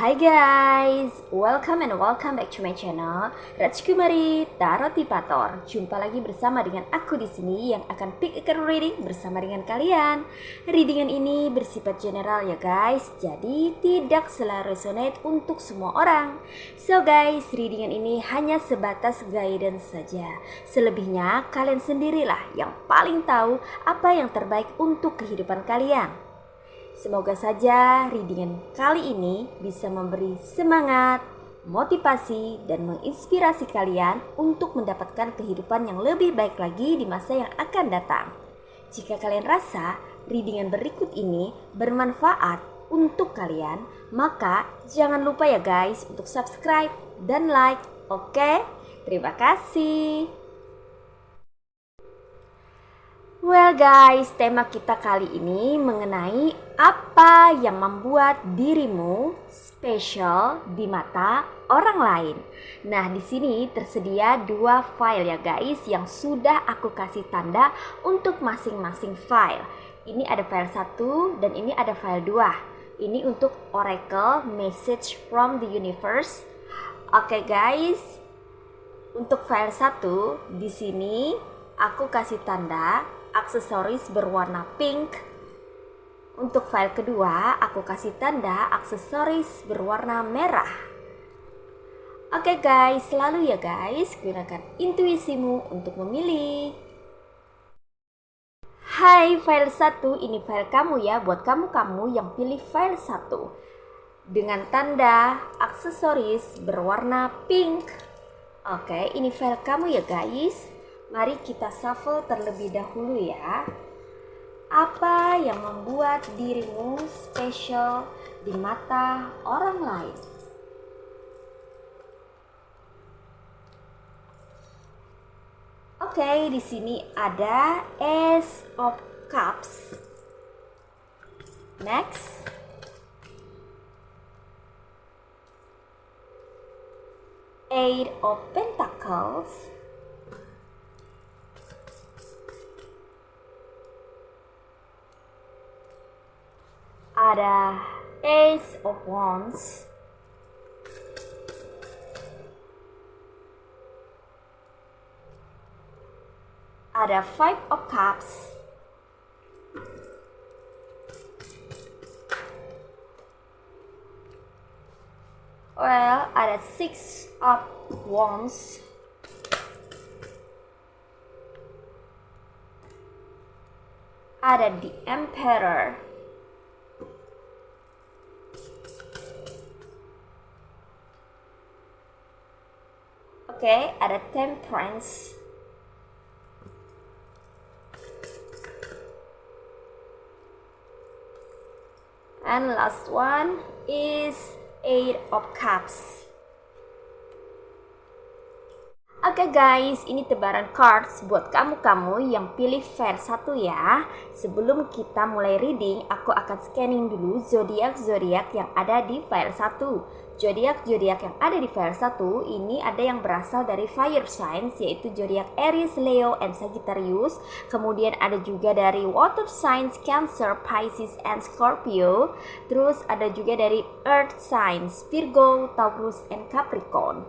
Hai guys, welcome back to my channel Rajkumari Tarotipator. Jumpa lagi bersama dengan aku di sini yang akan pick a card reading bersama dengan kalian. Readingan ini bersifat general ya guys, jadi tidak selalu resonate untuk semua orang. So guys, readingan ini hanya sebatas guidance saja. Selebihnya kalian sendirilah yang paling tahu apa yang terbaik untuk kehidupan kalian. Semoga saja readingan kali ini bisa memberi semangat, motivasi, dan menginspirasi kalian untuk mendapatkan kehidupan yang lebih baik lagi di masa yang akan datang. Jika kalian rasa readingan berikut ini bermanfaat untuk kalian, maka jangan lupa ya guys untuk subscribe dan like. Oke? Terima kasih. Well guys, tema kita kali ini mengenai apa yang membuat dirimu spesial di mata orang lain. Nah, di sini tersedia dua file ya guys yang sudah aku kasih tanda untuk masing-masing file. Ini ada file 1 dan ini ada file 2. Ini untuk Oracle Message from the Universe. Oke guys, untuk file 1 di sini aku kasih tanda aksesoris berwarna pink. Untuk file kedua, aku kasih tanda aksesoris berwarna merah. Oke guys, selalu ya guys, gunakan intuisimu untuk memilih. Hai file 1, ini file kamu ya, buat kamu yang pilih file 1 dengan tanda aksesoris berwarna pink. Oke, ini file kamu ya guys. Mari kita shuffle terlebih dahulu ya. Apa yang membuat dirimu spesial di mata orang lain? Oke, di sini ada Ace of Cups. Next. Eight of Pentacles. Ada Ace of Wands. Ada Five of Cups. Well, ada Six of Wands. Ada the Emperor. Oke, ada Temperance. And last one is Eight of Cups. Oke guys, ini tebaran cards buat kamu yang pilih file 1 ya. Sebelum kita mulai reading, aku akan scanning dulu zodiak-zodiak yang ada di file 1. Zodiak-zodiak yang ada di file 1 ini ada yang berasal dari fire signs, yaitu zodiak Aries, Leo, and Sagittarius. Kemudian ada juga dari water signs Cancer, Pisces, and Scorpio. Terus ada juga dari earth signs Virgo, Taurus, and Capricorn.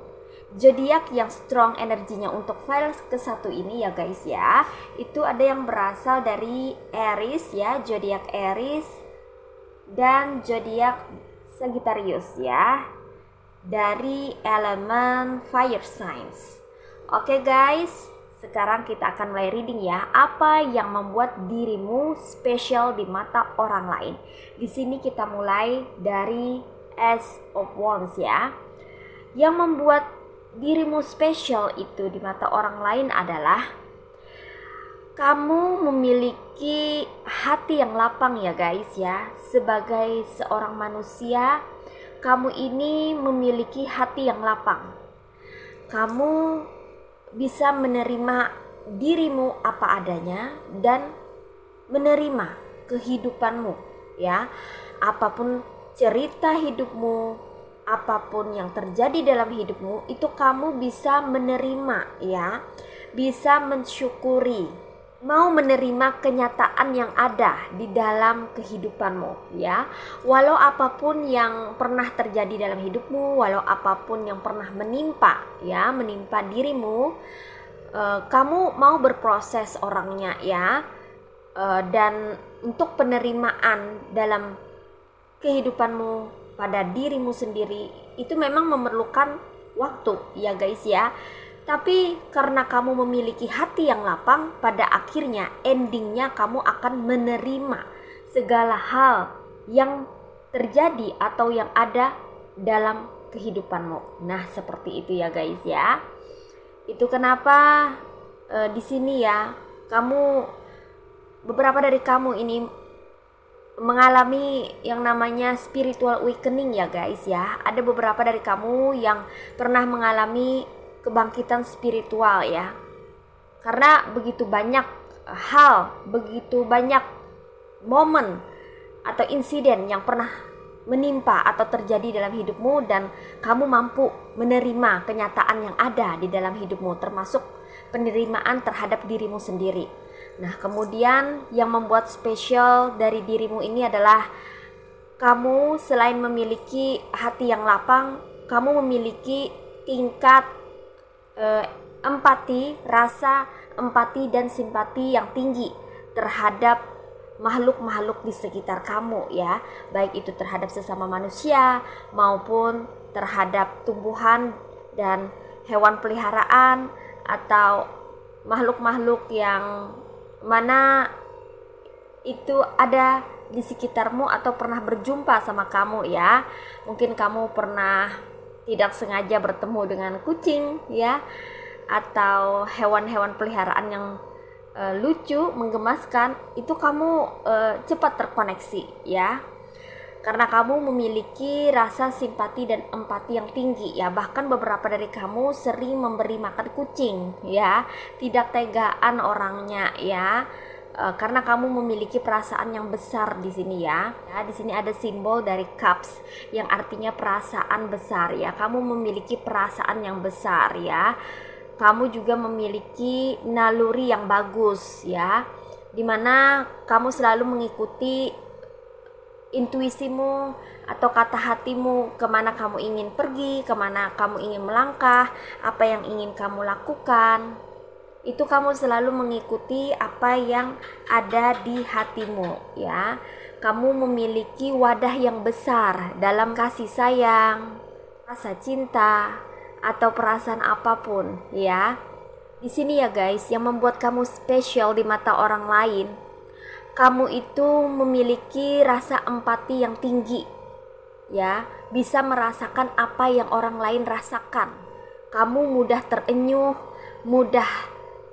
Zodiak yang strong energinya untuk file ke-1 ini ya guys ya, itu ada yang berasal dari Aries ya, zodiak Aries, dan zodiak Sagittarius ya, dari elemen fire signs. Oke guys, sekarang kita akan mulai reading ya. Apa yang membuat dirimu spesial di mata orang lain? Di sini kita mulai dari Ace of Wands ya. Yang membuat dirimu spesial itu di mata orang lain adalah Kamu memiliki hati yang lapang ya guys ya. Sebagai seorang manusia, kamu ini memiliki hati yang lapang. Kamu bisa menerima dirimu apa adanya dan menerima kehidupanmu ya. Apapun cerita hidupmu, apapun yang terjadi dalam hidupmu, itu kamu bisa menerima ya. Bisa mensyukuri, mau menerima kenyataan yang ada di dalam kehidupanmu ya. Walau apapun yang pernah terjadi dalam hidupmu, walau apapun yang pernah menimpa dirimu, kamu mau berproses orangnya ya. Dan untuk penerimaan dalam kehidupanmu pada dirimu sendiri itu memang memerlukan waktu ya guys ya. Tapi karena kamu memiliki hati yang lapang, pada akhirnya endingnya kamu akan menerima segala hal yang terjadi atau yang ada dalam kehidupanmu. Nah, seperti itu ya guys ya. Itu kenapa di sini ya, beberapa dari kamu ini mengalami yang namanya spiritual awakening ya guys ya. Ada beberapa dari kamu yang pernah mengalami kebangkitan spiritual ya. Karena begitu banyak hal, begitu banyak momen atau insiden yang pernah menimpa atau terjadi dalam hidupmu, dan kamu mampu menerima kenyataan yang ada di dalam hidupmu, termasuk penerimaan terhadap dirimu sendiri. Nah, kemudian yang membuat spesial dari dirimu ini adalah kamu selain memiliki hati yang lapang, kamu memiliki tingkat rasa empati dan simpati yang tinggi terhadap makhluk-makhluk di sekitar kamu ya, baik itu terhadap sesama manusia maupun terhadap tumbuhan dan hewan peliharaan atau makhluk-makhluk yang mana itu ada di sekitarmu atau pernah berjumpa sama kamu ya. Mungkin kamu pernah tidak sengaja bertemu dengan kucing ya, atau hewan-hewan peliharaan yang lucu, menggemaskan, itu kamu cepat terkoneksi ya. Karena kamu memiliki rasa simpati dan empati yang tinggi ya. Bahkan beberapa dari kamu sering memberi makan kucing ya, tidak tegaan orangnya ya. Karena kamu memiliki perasaan yang besar di sini ya. Di sini ada simbol dari cups yang artinya perasaan besar ya. Kamu memiliki perasaan yang besar ya. Kamu juga memiliki naluri yang bagus ya, dimana kamu selalu mengikuti intuisimu atau kata hatimu, kemana kamu ingin pergi, kemana kamu ingin melangkah, apa yang ingin kamu lakukan. Itu kamu selalu mengikuti apa yang ada di hatimu ya. Kamu memiliki wadah yang besar dalam kasih sayang, rasa cinta, atau perasaan apapun ya. Di sini ya guys, yang membuat kamu spesial di mata orang lain, kamu itu memiliki rasa empati yang tinggi ya, bisa merasakan apa yang orang lain rasakan. Kamu mudah terenyuh, mudah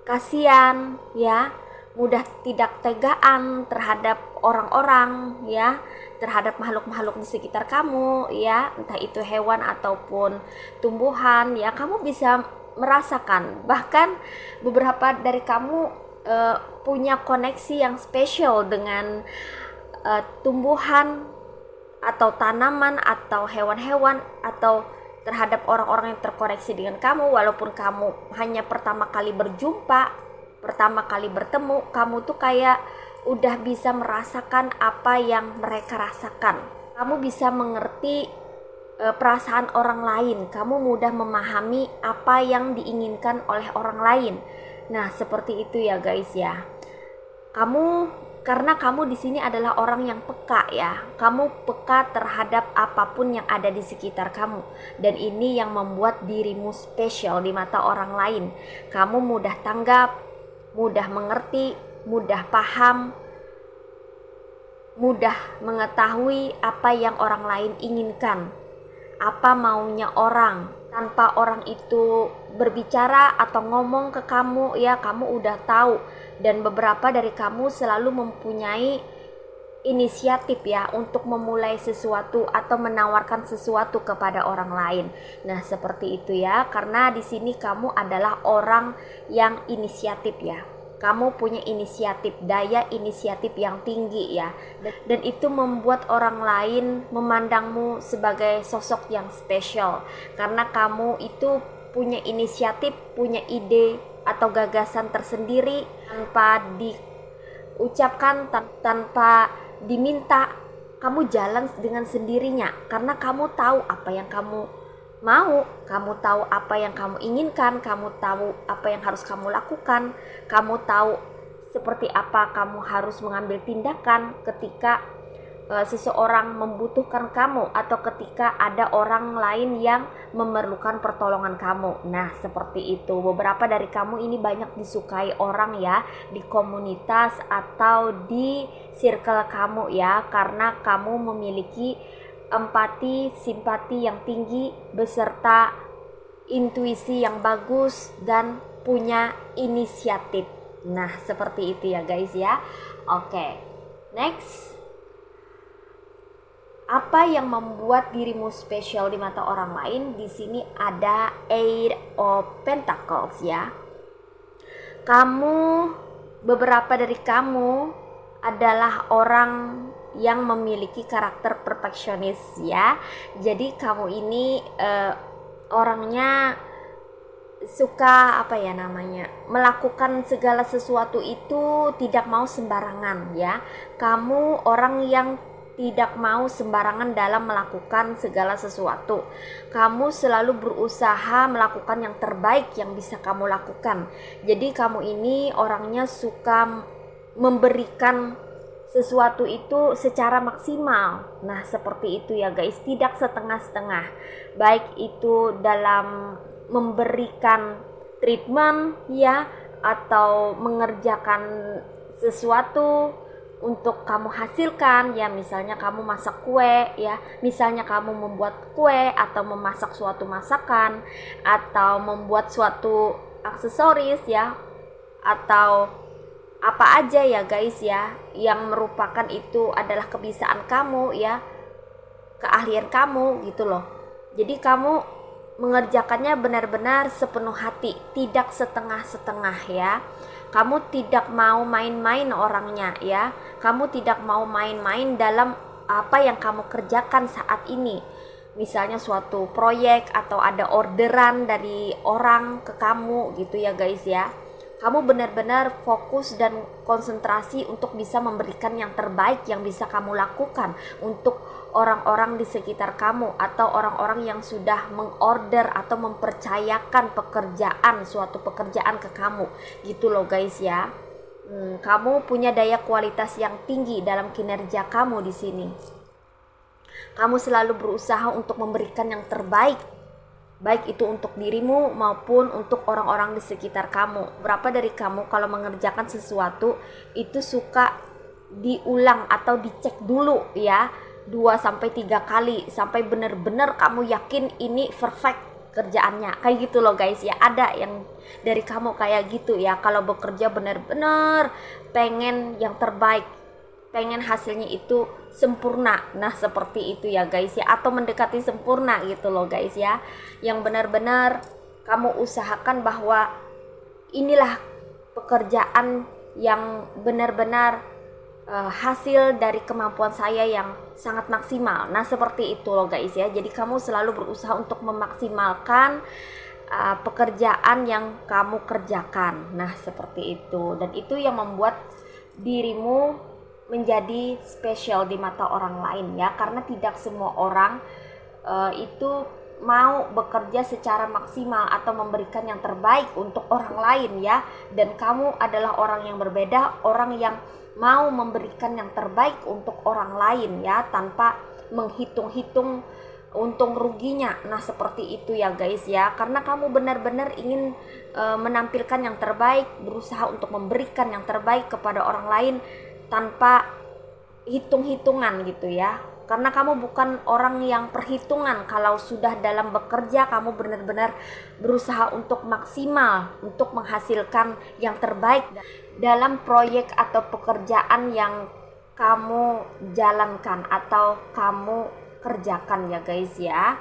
kasihan ya, mudah tidak tegaan terhadap orang-orang ya, terhadap makhluk-makhluk di sekitar kamu ya, entah itu hewan ataupun tumbuhan ya. Kamu bisa merasakan, bahkan beberapa dari kamu punya koneksi yang spesial dengan tumbuhan atau tanaman atau hewan-hewan atau terhadap orang-orang yang terkoneksi dengan kamu. Walaupun kamu hanya pertama kali berjumpa, pertama kali bertemu, kamu tuh kayak udah bisa merasakan apa yang mereka rasakan. Kamu bisa mengerti perasaan orang lain. Kamu mudah memahami apa yang diinginkan oleh orang lain. Nah, seperti itu ya guys ya. Karena kamu di sini adalah orang yang peka ya. Kamu peka terhadap apapun yang ada di sekitar kamu, dan ini yang membuat dirimu spesial di mata orang lain. Kamu mudah tanggap, mudah mengerti, mudah paham, mudah mengetahui apa yang orang lain inginkan, apa maunya orang. Tanpa orang itu berbicara atau ngomong ke kamu ya, kamu udah tahu dan beberapa dari kamu selalu mempunyai inisiatif ya untuk memulai sesuatu atau menawarkan sesuatu kepada orang lain. Nah, seperti itu ya, karena di sini kamu adalah orang yang inisiatif ya. Kamu punya inisiatif, daya inisiatif yang tinggi ya. Dan itu membuat orang lain memandangmu sebagai sosok yang spesial. Karena kamu itu punya inisiatif, punya ide atau gagasan tersendiri tanpa diucapkan, tanpa diminta, kamu jalan dengan sendirinya karena kamu tahu apa yang kamu mau, kamu tahu apa yang kamu inginkan, kamu tahu apa yang harus kamu lakukan, kamu tahu seperti apa kamu harus mengambil tindakan ketika seseorang membutuhkan kamu atau ketika ada orang lain yang memerlukan pertolongan kamu. Nah, seperti itu. Beberapa dari kamu ini banyak disukai orang ya di komunitas atau di circle kamu ya, karena kamu memiliki empati, simpati yang tinggi beserta intuisi yang bagus dan punya inisiatif. Nah, seperti itu ya guys ya. Oke. Next. Apa yang membuat dirimu spesial di mata orang lain? Di sini ada Eight of Pentacles ya. Beberapa dari kamu adalah orang yang memiliki karakter perfeksionis ya. Jadi kamu ini orangnya suka melakukan segala sesuatu itu tidak mau sembarangan ya. Kamu orang yang tidak mau sembarangan dalam melakukan segala sesuatu. Kamu selalu berusaha melakukan yang terbaik yang bisa kamu lakukan. Jadi kamu ini orangnya suka memberikan sesuatu itu secara maksimal. Nah, seperti itu ya guys, tidak setengah-setengah. Baik itu dalam memberikan treatment ya, atau mengerjakan sesuatu untuk kamu hasilkan ya, misalnya kamu masak kue ya, misalnya kamu membuat kue atau memasak suatu masakan atau membuat suatu aksesoris ya, atau apa aja ya guys ya, yang merupakan itu adalah kebiasaan kamu ya, keahlian kamu gitu loh. Jadi kamu mengerjakannya benar-benar sepenuh hati, tidak setengah-setengah ya. Kamu tidak mau main-main orangnya ya. Kamu tidak mau main-main dalam apa yang kamu kerjakan saat ini. Misalnya suatu proyek atau ada orderan dari orang ke kamu gitu ya guys ya. Kamu benar-benar fokus dan konsentrasi untuk bisa memberikan yang terbaik yang bisa kamu lakukan untuk orang-orang di sekitar kamu atau orang-orang yang sudah mengorder atau mempercayakan suatu pekerjaan ke kamu gitu loh guys ya. Kamu punya daya kualitas yang tinggi dalam kinerja kamu di sini. Kamu selalu berusaha untuk memberikan yang terbaik, baik itu untuk dirimu maupun untuk orang-orang di sekitar kamu. Berapa dari kamu kalau mengerjakan sesuatu itu suka diulang atau dicek dulu ya, 2-3 kali sampai benar-benar kamu yakin ini perfect kerjaannya, kayak gitu loh guys ya. Ada yang dari kamu kayak gitu ya, kalau bekerja benar-benar pengen yang terbaik, pengen hasilnya itu sempurna. Nah, seperti itu ya guys ya, atau mendekati sempurna gitu loh guys ya, yang benar-benar kamu usahakan bahwa inilah pekerjaan yang benar-benar hasil dari kemampuan saya yang sangat maksimal. Nah, seperti itu loh guys ya. Jadi kamu selalu berusaha untuk memaksimalkan pekerjaan yang kamu kerjakan. Nah, seperti itu. Dan itu yang membuat dirimu menjadi spesial di mata orang lain ya, karena tidak semua orang itu mau bekerja secara maksimal atau memberikan yang terbaik untuk orang lain ya. Dan kamu adalah orang yang berbeda, orang yang mau memberikan yang terbaik untuk orang lain ya, tanpa menghitung-hitung untung ruginya. Nah, seperti itu ya guys ya, karena kamu benar-benar ingin menampilkan yang terbaik, berusaha untuk memberikan yang terbaik kepada orang lain tanpa hitung-hitungan gitu ya. Karena kamu bukan orang yang perhitungan. Kalau sudah dalam bekerja, kamu benar-benar berusaha untuk maksimal, untuk menghasilkan yang terbaik dalam proyek atau pekerjaan yang kamu jalankan atau kamu kerjakan ya guys ya.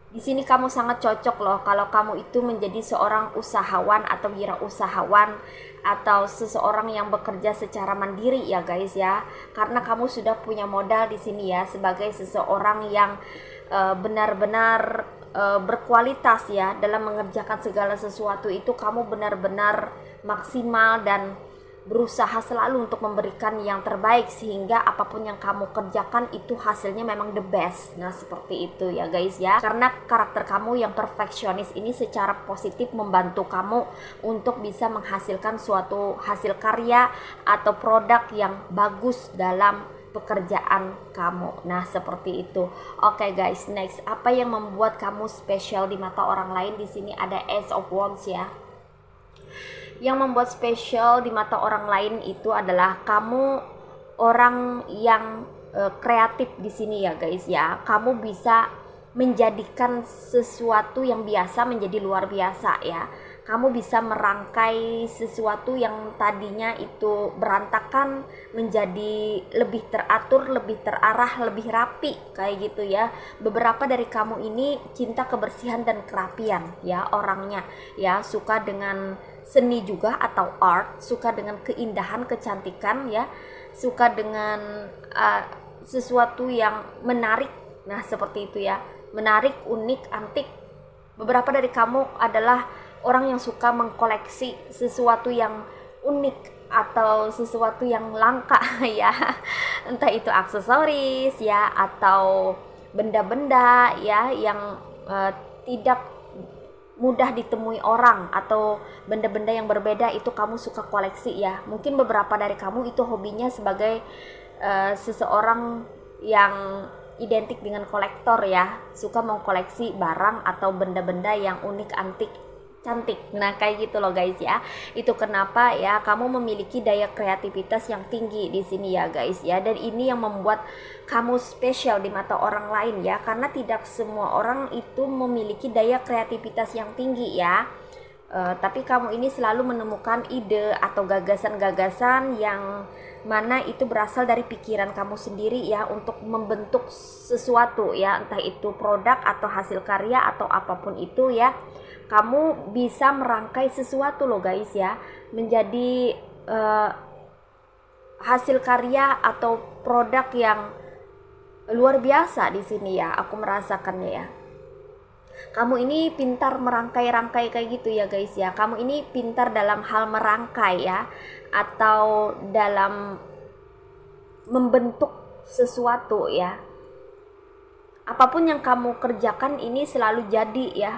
Di sini kamu sangat cocok loh kalau kamu itu menjadi seorang usahawan atau wirausahawan atau seseorang yang bekerja secara mandiri ya guys ya. Karena kamu sudah punya modal di sini ya sebagai seseorang yang benar-benar berkualitas ya dalam mengerjakan segala sesuatu itu. Kamu benar-benar maksimal dan berusaha selalu untuk memberikan yang terbaik sehingga apapun yang kamu kerjakan itu hasilnya memang the best. Nah seperti itu ya guys ya, karena karakter kamu yang perfeksionis ini secara positif membantu kamu untuk bisa menghasilkan suatu hasil karya atau produk yang bagus dalam pekerjaan kamu. Nah seperti itu. Oke guys, next, apa yang membuat kamu spesial di mata orang lain? Di sini ada Ace of Wands ya. Yang membuat spesial di mata orang lain itu adalah kamu orang yang kreatif di sini ya guys ya. Kamu bisa menjadikan sesuatu yang biasa menjadi luar biasa ya. Kamu bisa merangkai sesuatu yang tadinya itu berantakan menjadi lebih teratur, lebih terarah, lebih rapi kayak gitu ya. Beberapa dari kamu ini cinta kebersihan dan kerapian ya orangnya ya, suka dengan seni juga atau art, suka dengan keindahan, kecantikan ya, suka dengan sesuatu yang menarik. Nah seperti itu ya, menarik, unik, antik. Beberapa dari kamu adalah orang yang suka mengkoleksi sesuatu yang unik atau sesuatu yang langka ya, entah itu aksesoris ya atau benda-benda ya yang tidak mudah ditemui orang atau benda-benda yang berbeda itu kamu suka koleksi ya. Mungkin beberapa dari kamu itu hobinya sebagai seseorang yang identik dengan kolektor ya, suka mengkoleksi barang atau benda-benda yang unik, antik, cantik. Nah kayak gitu loh guys ya. Itu kenapa ya kamu memiliki daya kreativitas yang tinggi di sini ya guys ya. Dan ini yang membuat kamu spesial di mata orang lain ya, karena tidak semua orang itu memiliki daya kreativitas yang tinggi ya. Tapi kamu ini selalu menemukan ide atau gagasan-gagasan yang mana itu berasal dari pikiran kamu sendiri ya untuk membentuk sesuatu ya, entah itu produk atau hasil karya atau apapun itu ya. Kamu bisa merangkai sesuatu loh guys ya menjadi hasil karya atau produk yang luar biasa di sini ya. Aku merasakannya ya. Kamu ini pintar merangkai-rangkai kayak gitu ya guys ya. Kamu ini pintar dalam hal merangkai ya, atau dalam membentuk sesuatu ya. Apapun yang kamu kerjakan ini selalu jadi ya.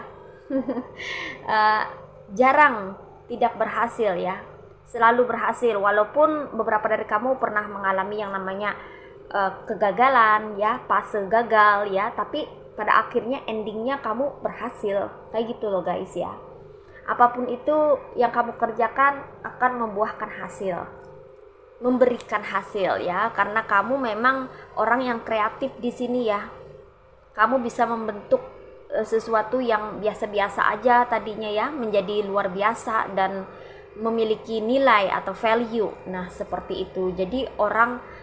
Jarang tidak berhasil ya, selalu berhasil. Walaupun beberapa dari kamu pernah mengalami yang namanya kegagalan ya, fase gagal ya, tapi pada akhirnya endingnya kamu berhasil kayak gitu loh guys ya. Apapun itu yang kamu kerjakan akan membuahkan hasil, memberikan hasil ya, karena kamu memang orang yang kreatif di sini ya. Kamu bisa membentuk sesuatu yang biasa-biasa aja tadinya ya menjadi luar biasa dan memiliki nilai atau value. Nah seperti itu. Jadi orang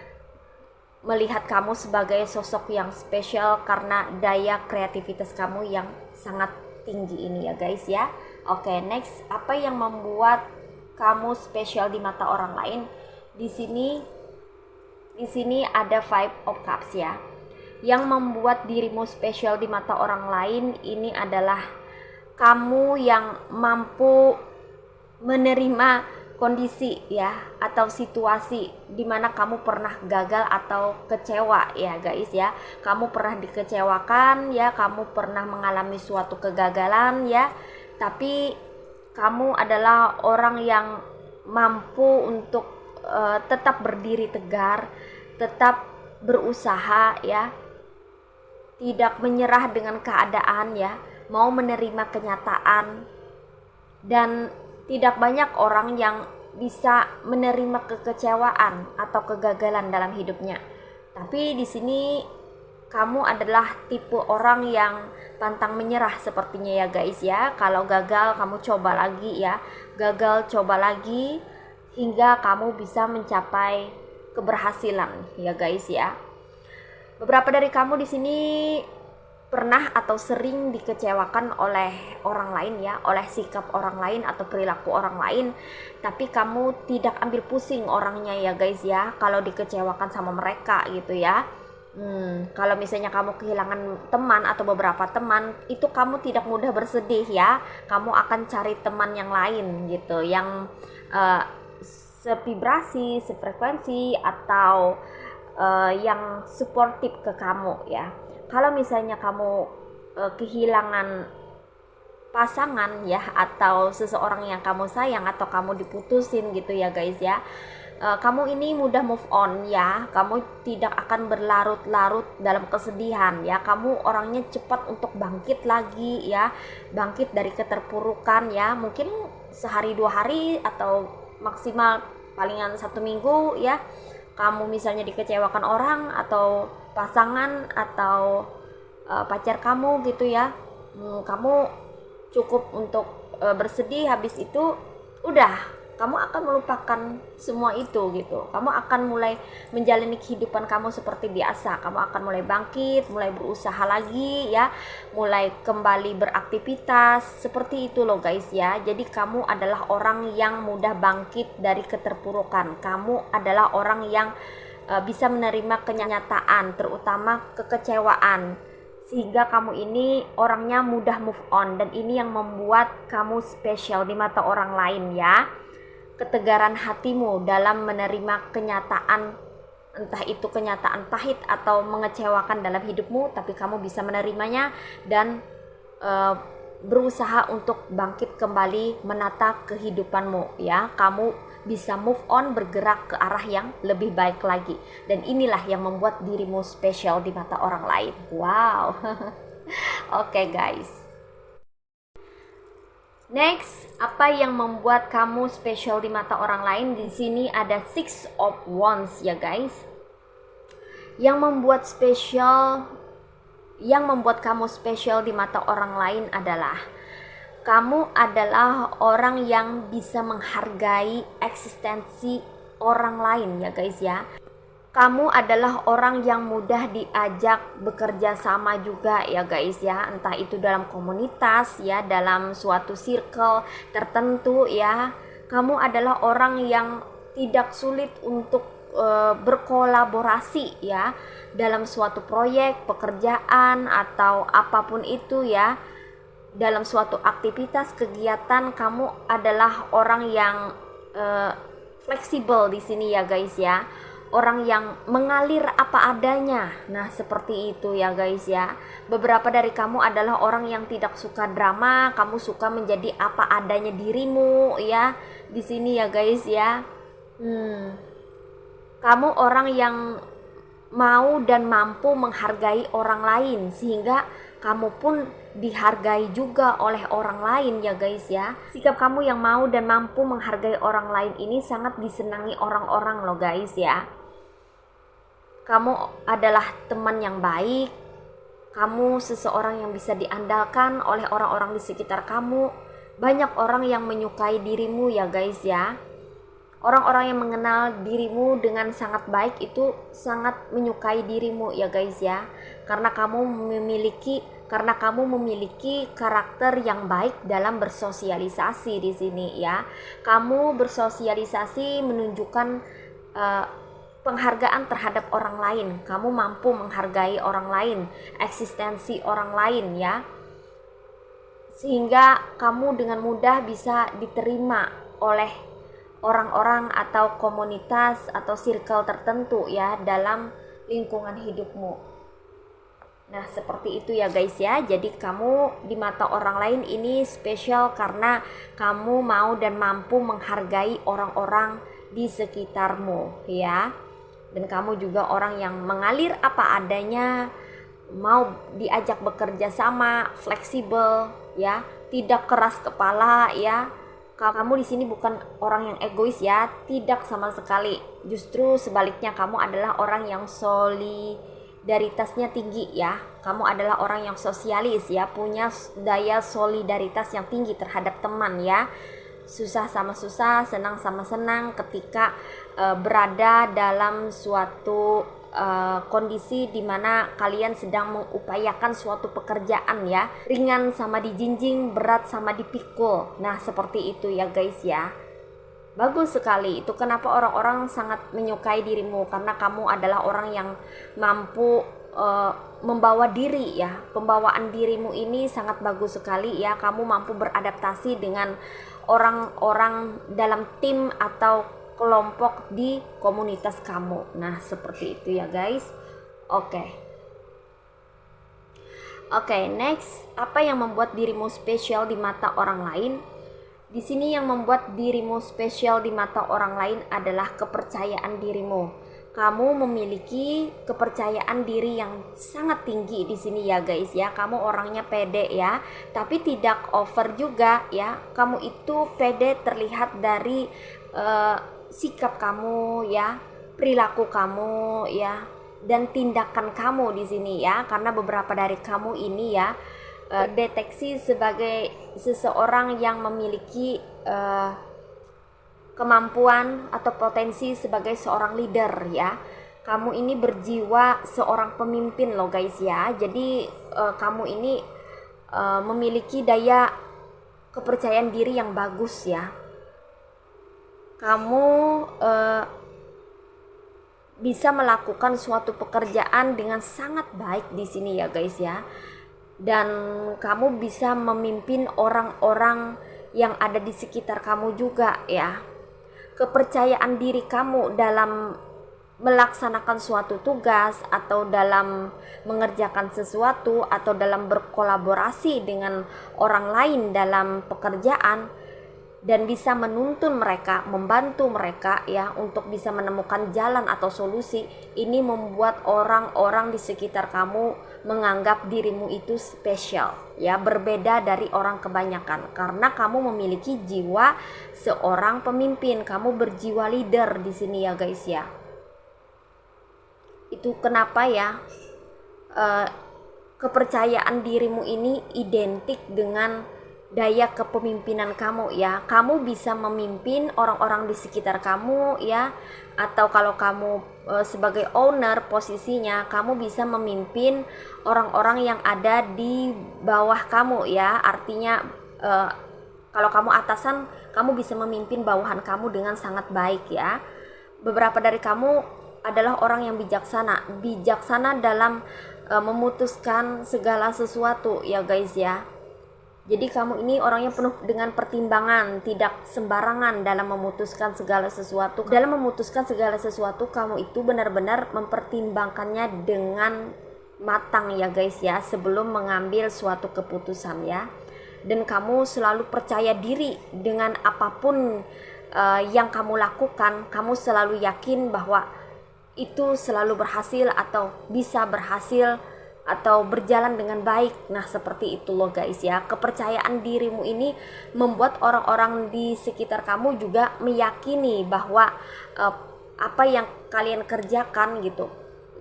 melihat kamu sebagai sosok yang spesial karena daya kreativitas kamu yang sangat tinggi ini ya guys ya. Oke, next, apa yang membuat kamu spesial di mata orang lain? Di sini ada Five of Cups ya. Yang membuat dirimu spesial di mata orang lain ini adalah kamu yang mampu menerima kondisi ya atau situasi di mana kamu pernah gagal atau kecewa ya guys ya. Kamu pernah dikecewakan ya, kamu pernah mengalami suatu kegagalan ya, tapi kamu adalah orang yang mampu untuk tetap berdiri tegar, tetap berusaha ya, tidak menyerah dengan keadaan ya, mau menerima kenyataan. Dan tidak banyak orang yang bisa menerima kekecewaan atau kegagalan dalam hidupnya. Tapi di sini kamu adalah tipe orang yang pantang menyerah sepertinya ya guys ya. Kalau gagal kamu coba lagi ya, gagal coba lagi hingga kamu bisa mencapai keberhasilan ya guys ya. Beberapa dari kamu di sini pernah atau sering dikecewakan oleh orang lain ya, oleh sikap orang lain atau perilaku orang lain, tapi kamu tidak ambil pusing orangnya ya guys ya, kalau dikecewakan sama mereka gitu ya. Kalau misalnya kamu kehilangan teman atau beberapa teman, itu kamu tidak mudah bersedih ya, kamu akan cari teman yang lain gitu, yang sevibrasi, sefrekuensi, atau yang suportif ke kamu ya. Kalau misalnya kamu kehilangan pasangan ya, atau seseorang yang kamu sayang, atau kamu diputusin gitu ya guys ya, kamu ini mudah move on ya, kamu tidak akan berlarut-larut dalam kesedihan ya, kamu orangnya cepat untuk bangkit lagi ya, bangkit dari keterpurukan ya, mungkin sehari 2 hari atau maksimal palingan 1 minggu ya. Kamu misalnya dikecewakan orang atau pasangan atau pacar kamu gitu ya, kamu cukup untuk bersedih, habis itu udah kamu akan melupakan semua itu gitu. Kamu akan mulai menjalani kehidupan kamu seperti biasa, kamu akan mulai bangkit, mulai berusaha lagi ya, mulai kembali beraktivitas seperti itu loh guys ya. Jadi kamu adalah orang yang mudah bangkit dari keterpurukan, kamu adalah orang yang bisa menerima kenyataan, terutama kekecewaan, sehingga kamu ini orangnya mudah move on, dan ini yang membuat kamu spesial di mata orang lain ya. Ketegaran hatimu dalam menerima kenyataan, entah itu kenyataan pahit atau mengecewakan dalam hidupmu, tapi kamu bisa menerimanya dan berusaha untuk bangkit kembali menata kehidupanmu ya. Kamu bisa move on, bergerak ke arah yang lebih baik lagi, dan inilah yang membuat dirimu spesial di mata orang lain. Wow. Oke guys, next, apa yang membuat kamu spesial di mata orang lain? Di sini ada Six of Wands ya guys. Yang membuat kamu spesial di mata orang lain adalah kamu adalah orang yang bisa menghargai eksistensi orang lain ya guys ya. Kamu adalah orang yang mudah diajak bekerja sama juga ya guys ya, entah itu dalam komunitas ya, dalam suatu circle tertentu ya. Kamu adalah orang yang tidak sulit untuk berkolaborasi ya, dalam suatu proyek, pekerjaan, atau apapun itu ya. Dalam suatu aktivitas kegiatan, kamu adalah orang yang fleksibel di sini ya guys ya. Orang yang mengalir apa adanya. Nah, seperti itu ya guys ya. Beberapa dari kamu adalah orang yang tidak suka drama, kamu suka menjadi apa adanya dirimu ya. Di sini ya guys ya. Kamu orang yang mau dan mampu menghargai orang lain, sehingga kamu pun dihargai juga oleh orang lain ya guys ya. Sikap kamu yang mau dan mampu menghargai orang lain ini sangat disenangi orang-orang loh guys ya. Kamu adalah teman yang baik, kamu seseorang yang bisa diandalkan oleh orang-orang di sekitar kamu. Banyak orang yang menyukai dirimu ya guys ya. Orang-orang yang mengenal dirimu dengan sangat baik itu sangat menyukai dirimu ya guys ya. Karena kamu memiliki karakter yang baik dalam bersosialisasi di sini ya. Kamu bersosialisasi menunjukkan penghargaan terhadap orang lain. Kamu mampu menghargai orang lain, eksistensi orang lain ya. Sehingga kamu dengan mudah bisa diterima oleh orang-orang atau komunitas atau circle tertentu ya dalam lingkungan hidupmu. Nah, seperti itu ya guys ya. Jadi kamu di mata orang lain ini spesial karena kamu mau dan mampu menghargai orang-orang di sekitarmu ya. Dan kamu juga orang yang mengalir apa adanya, mau diajak bekerja sama, fleksibel ya, tidak keras kepala ya. Kamu di sini bukan orang yang egois ya, tidak sama sekali. Justru sebaliknya, kamu adalah orang yang solidaritasnya tinggi ya. Kamu adalah orang yang sosialis ya, punya daya solidaritas yang tinggi terhadap teman ya. susah sama susah, senang sama senang ketika berada dalam suatu kondisi di mana kalian sedang mengupayakan suatu pekerjaan ya, ringan sama dijinjing, berat sama dipikul. Nah seperti itu ya guys ya. Bagus sekali. Itu kenapa orang-orang sangat menyukai dirimu, karena kamu adalah orang yang mampu membawa diri ya. Pembawaan dirimu ini sangat bagus sekali ya. Kamu mampu beradaptasi dengan orang-orang dalam tim atau kelompok di komunitas kamu. Nah seperti itu ya guys. Oke, next, apa yang membuat dirimu spesial di mata orang lain? Di sini yang membuat dirimu spesial di mata orang lain adalah kepercayaan dirimu. Kamu memiliki kepercayaan diri yang sangat tinggi di sini ya guys ya. Kamu orangnya pede ya, tapi tidak over juga ya. Kamu itu pede terlihat dari sikap kamu ya, perilaku kamu ya, dan tindakan kamu di sini ya. Karena beberapa dari kamu ini ya deteksi sebagai seseorang yang memiliki kemampuan atau potensi sebagai seorang leader ya. Kamu ini berjiwa seorang pemimpin loh guys ya. Jadi kamu ini memiliki daya kepercayaan diri yang bagus ya. Kamu bisa melakukan suatu pekerjaan dengan sangat baik di sini ya guys ya. Dan kamu bisa memimpin orang-orang yang ada di sekitar kamu juga ya. Kepercayaan diri kamu dalam melaksanakan suatu tugas atau dalam mengerjakan sesuatu atau dalam berkolaborasi dengan orang lain dalam pekerjaan dan bisa menuntun mereka, membantu mereka ya untuk bisa menemukan jalan atau solusi, ini membuat orang-orang di sekitar kamu menganggap dirimu itu spesial ya, berbeda dari orang kebanyakan karena kamu memiliki jiwa seorang pemimpin. Kamu berjiwa leader di sini ya guys ya. Itu kenapa ya kepercayaan dirimu ini identik dengan daya kepemimpinan kamu ya. Kamu bisa memimpin orang-orang di sekitar kamu ya, atau kalau kamu sebagai owner posisinya, kamu bisa memimpin orang-orang yang ada di bawah kamu ya. Artinya kalau kamu atasan, kamu bisa memimpin bawahan kamu dengan sangat baik ya. Beberapa dari kamu adalah orang yang bijaksana dalam memutuskan segala sesuatu ya guys ya. Jadi kamu ini orangnya penuh dengan pertimbangan, tidak sembarangan dalam memutuskan segala sesuatu. Dalam memutuskan segala sesuatu, kamu itu benar-benar mempertimbangkannya dengan matang ya guys ya, sebelum mengambil suatu keputusan ya. Dan kamu selalu percaya diri dengan apapun yang kamu lakukan. Kamu selalu yakin bahwa itu selalu berhasil atau bisa berhasil atau berjalan dengan baik. Nah seperti itu loh guys ya. Kepercayaan dirimu ini membuat orang-orang di sekitar kamu juga meyakini bahwa apa yang kalian kerjakan gitu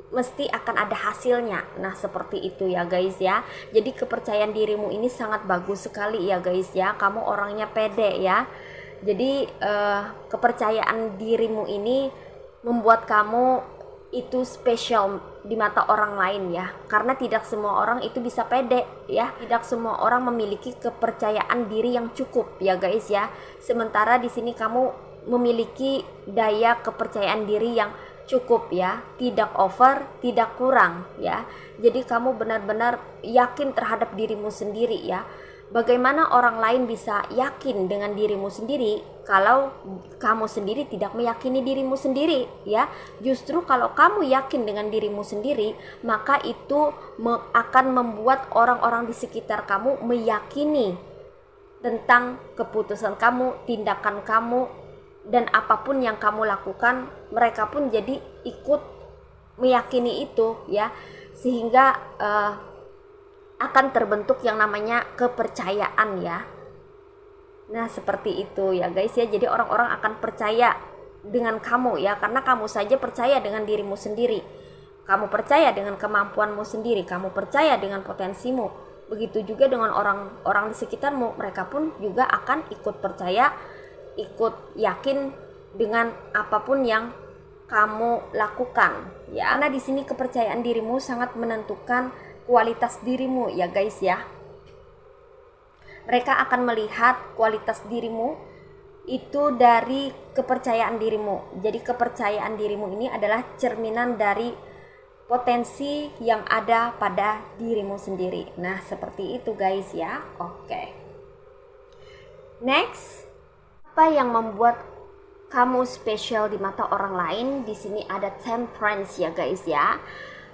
mesti akan ada hasilnya. Nah seperti itu ya guys ya. Jadi kepercayaan dirimu ini sangat bagus sekali ya guys ya. Kamu orangnya pede ya. Jadi kepercayaan dirimu ini membuat kamu itu spesial di mata orang lain ya, karena tidak semua orang itu bisa pede ya, tidak semua orang memiliki kepercayaan diri yang cukup ya guys ya. Sementara di sini kamu memiliki daya kepercayaan diri yang cukup ya, tidak over, tidak kurang ya. Jadi kamu benar-benar yakin terhadap dirimu sendiri ya. Bagaimana orang lain bisa yakin dengan dirimu sendiri kalau kamu sendiri tidak meyakini dirimu sendiri ya. Justru kalau kamu yakin dengan dirimu sendiri, maka itu akan membuat orang-orang di sekitar kamu meyakini tentang keputusan kamu, tindakan kamu, dan apapun yang kamu lakukan, mereka pun jadi ikut meyakini itu ya. Sehingga akan terbentuk yang namanya kepercayaan ya. Nah seperti itu ya guys ya. Jadi orang-orang akan percaya dengan kamu ya, karena kamu saja percaya dengan dirimu sendiri. Kamu percaya dengan kemampuanmu sendiri, kamu percaya dengan potensimu. Begitu juga dengan orang-orang di sekitarmu, mereka pun juga akan ikut percaya ikut yakin dengan apapun yang kamu lakukan ya. Karena di sini kepercayaan dirimu sangat menentukan kualitas dirimu ya guys ya. Mereka akan melihat kualitas dirimu itu dari kepercayaan dirimu. Jadi kepercayaan dirimu ini adalah cerminan dari potensi yang ada pada dirimu sendiri. Nah, seperti itu guys ya. Oke. Next, apa yang membuat kamu spesial di mata orang lain? Di sini ada temperance ya guys ya.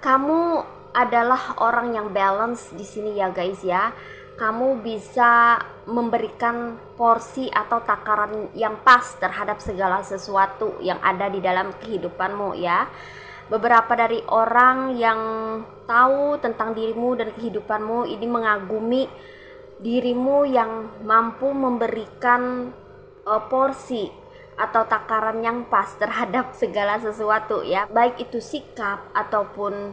Kamu adalah orang yang balance di sini ya guys ya. Kamu bisa memberikan porsi atau takaran yang pas terhadap segala sesuatu yang ada di dalam kehidupanmu ya. Beberapa dari orang yang tahu tentang dirimu dan kehidupanmu ini mengagumi dirimu yang mampu memberikan porsi atau takaran yang pas terhadap segala sesuatu ya. Baik itu sikap ataupun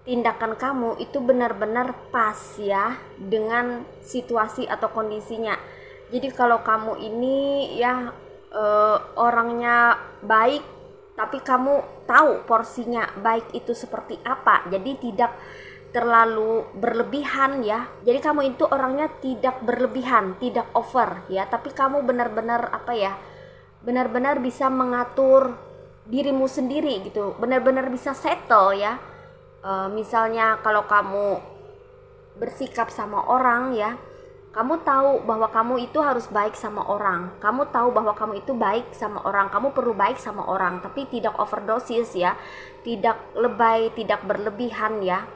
tindakan kamu itu benar-benar pas ya dengan situasi atau kondisinya. Jadi kalau kamu ini ya orangnya baik, tapi kamu tahu porsinya baik itu seperti apa, jadi tidak terlalu berlebihan ya. Jadi kamu itu orangnya tidak berlebihan, tidak over ya, tapi kamu benar-benar benar-benar bisa mengatur dirimu sendiri gitu, benar-benar bisa settle ya. Misalnya kalau kamu bersikap sama orang ya, kamu tahu bahwa kamu itu harus baik sama orang, kamu tahu bahwa kamu itu baik sama orang, kamu perlu baik sama orang, tapi tidak overdosis ya, tidak lebay, tidak berlebihan ya.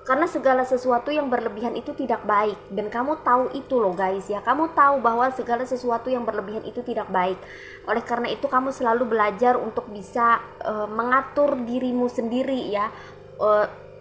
Karena segala sesuatu yang berlebihan itu tidak baik, dan kamu tahu itu loh guys ya. Kamu tahu bahwa segala sesuatu yang berlebihan itu tidak baik. Oleh karena itu kamu selalu belajar untuk bisa mengatur dirimu sendiri ya,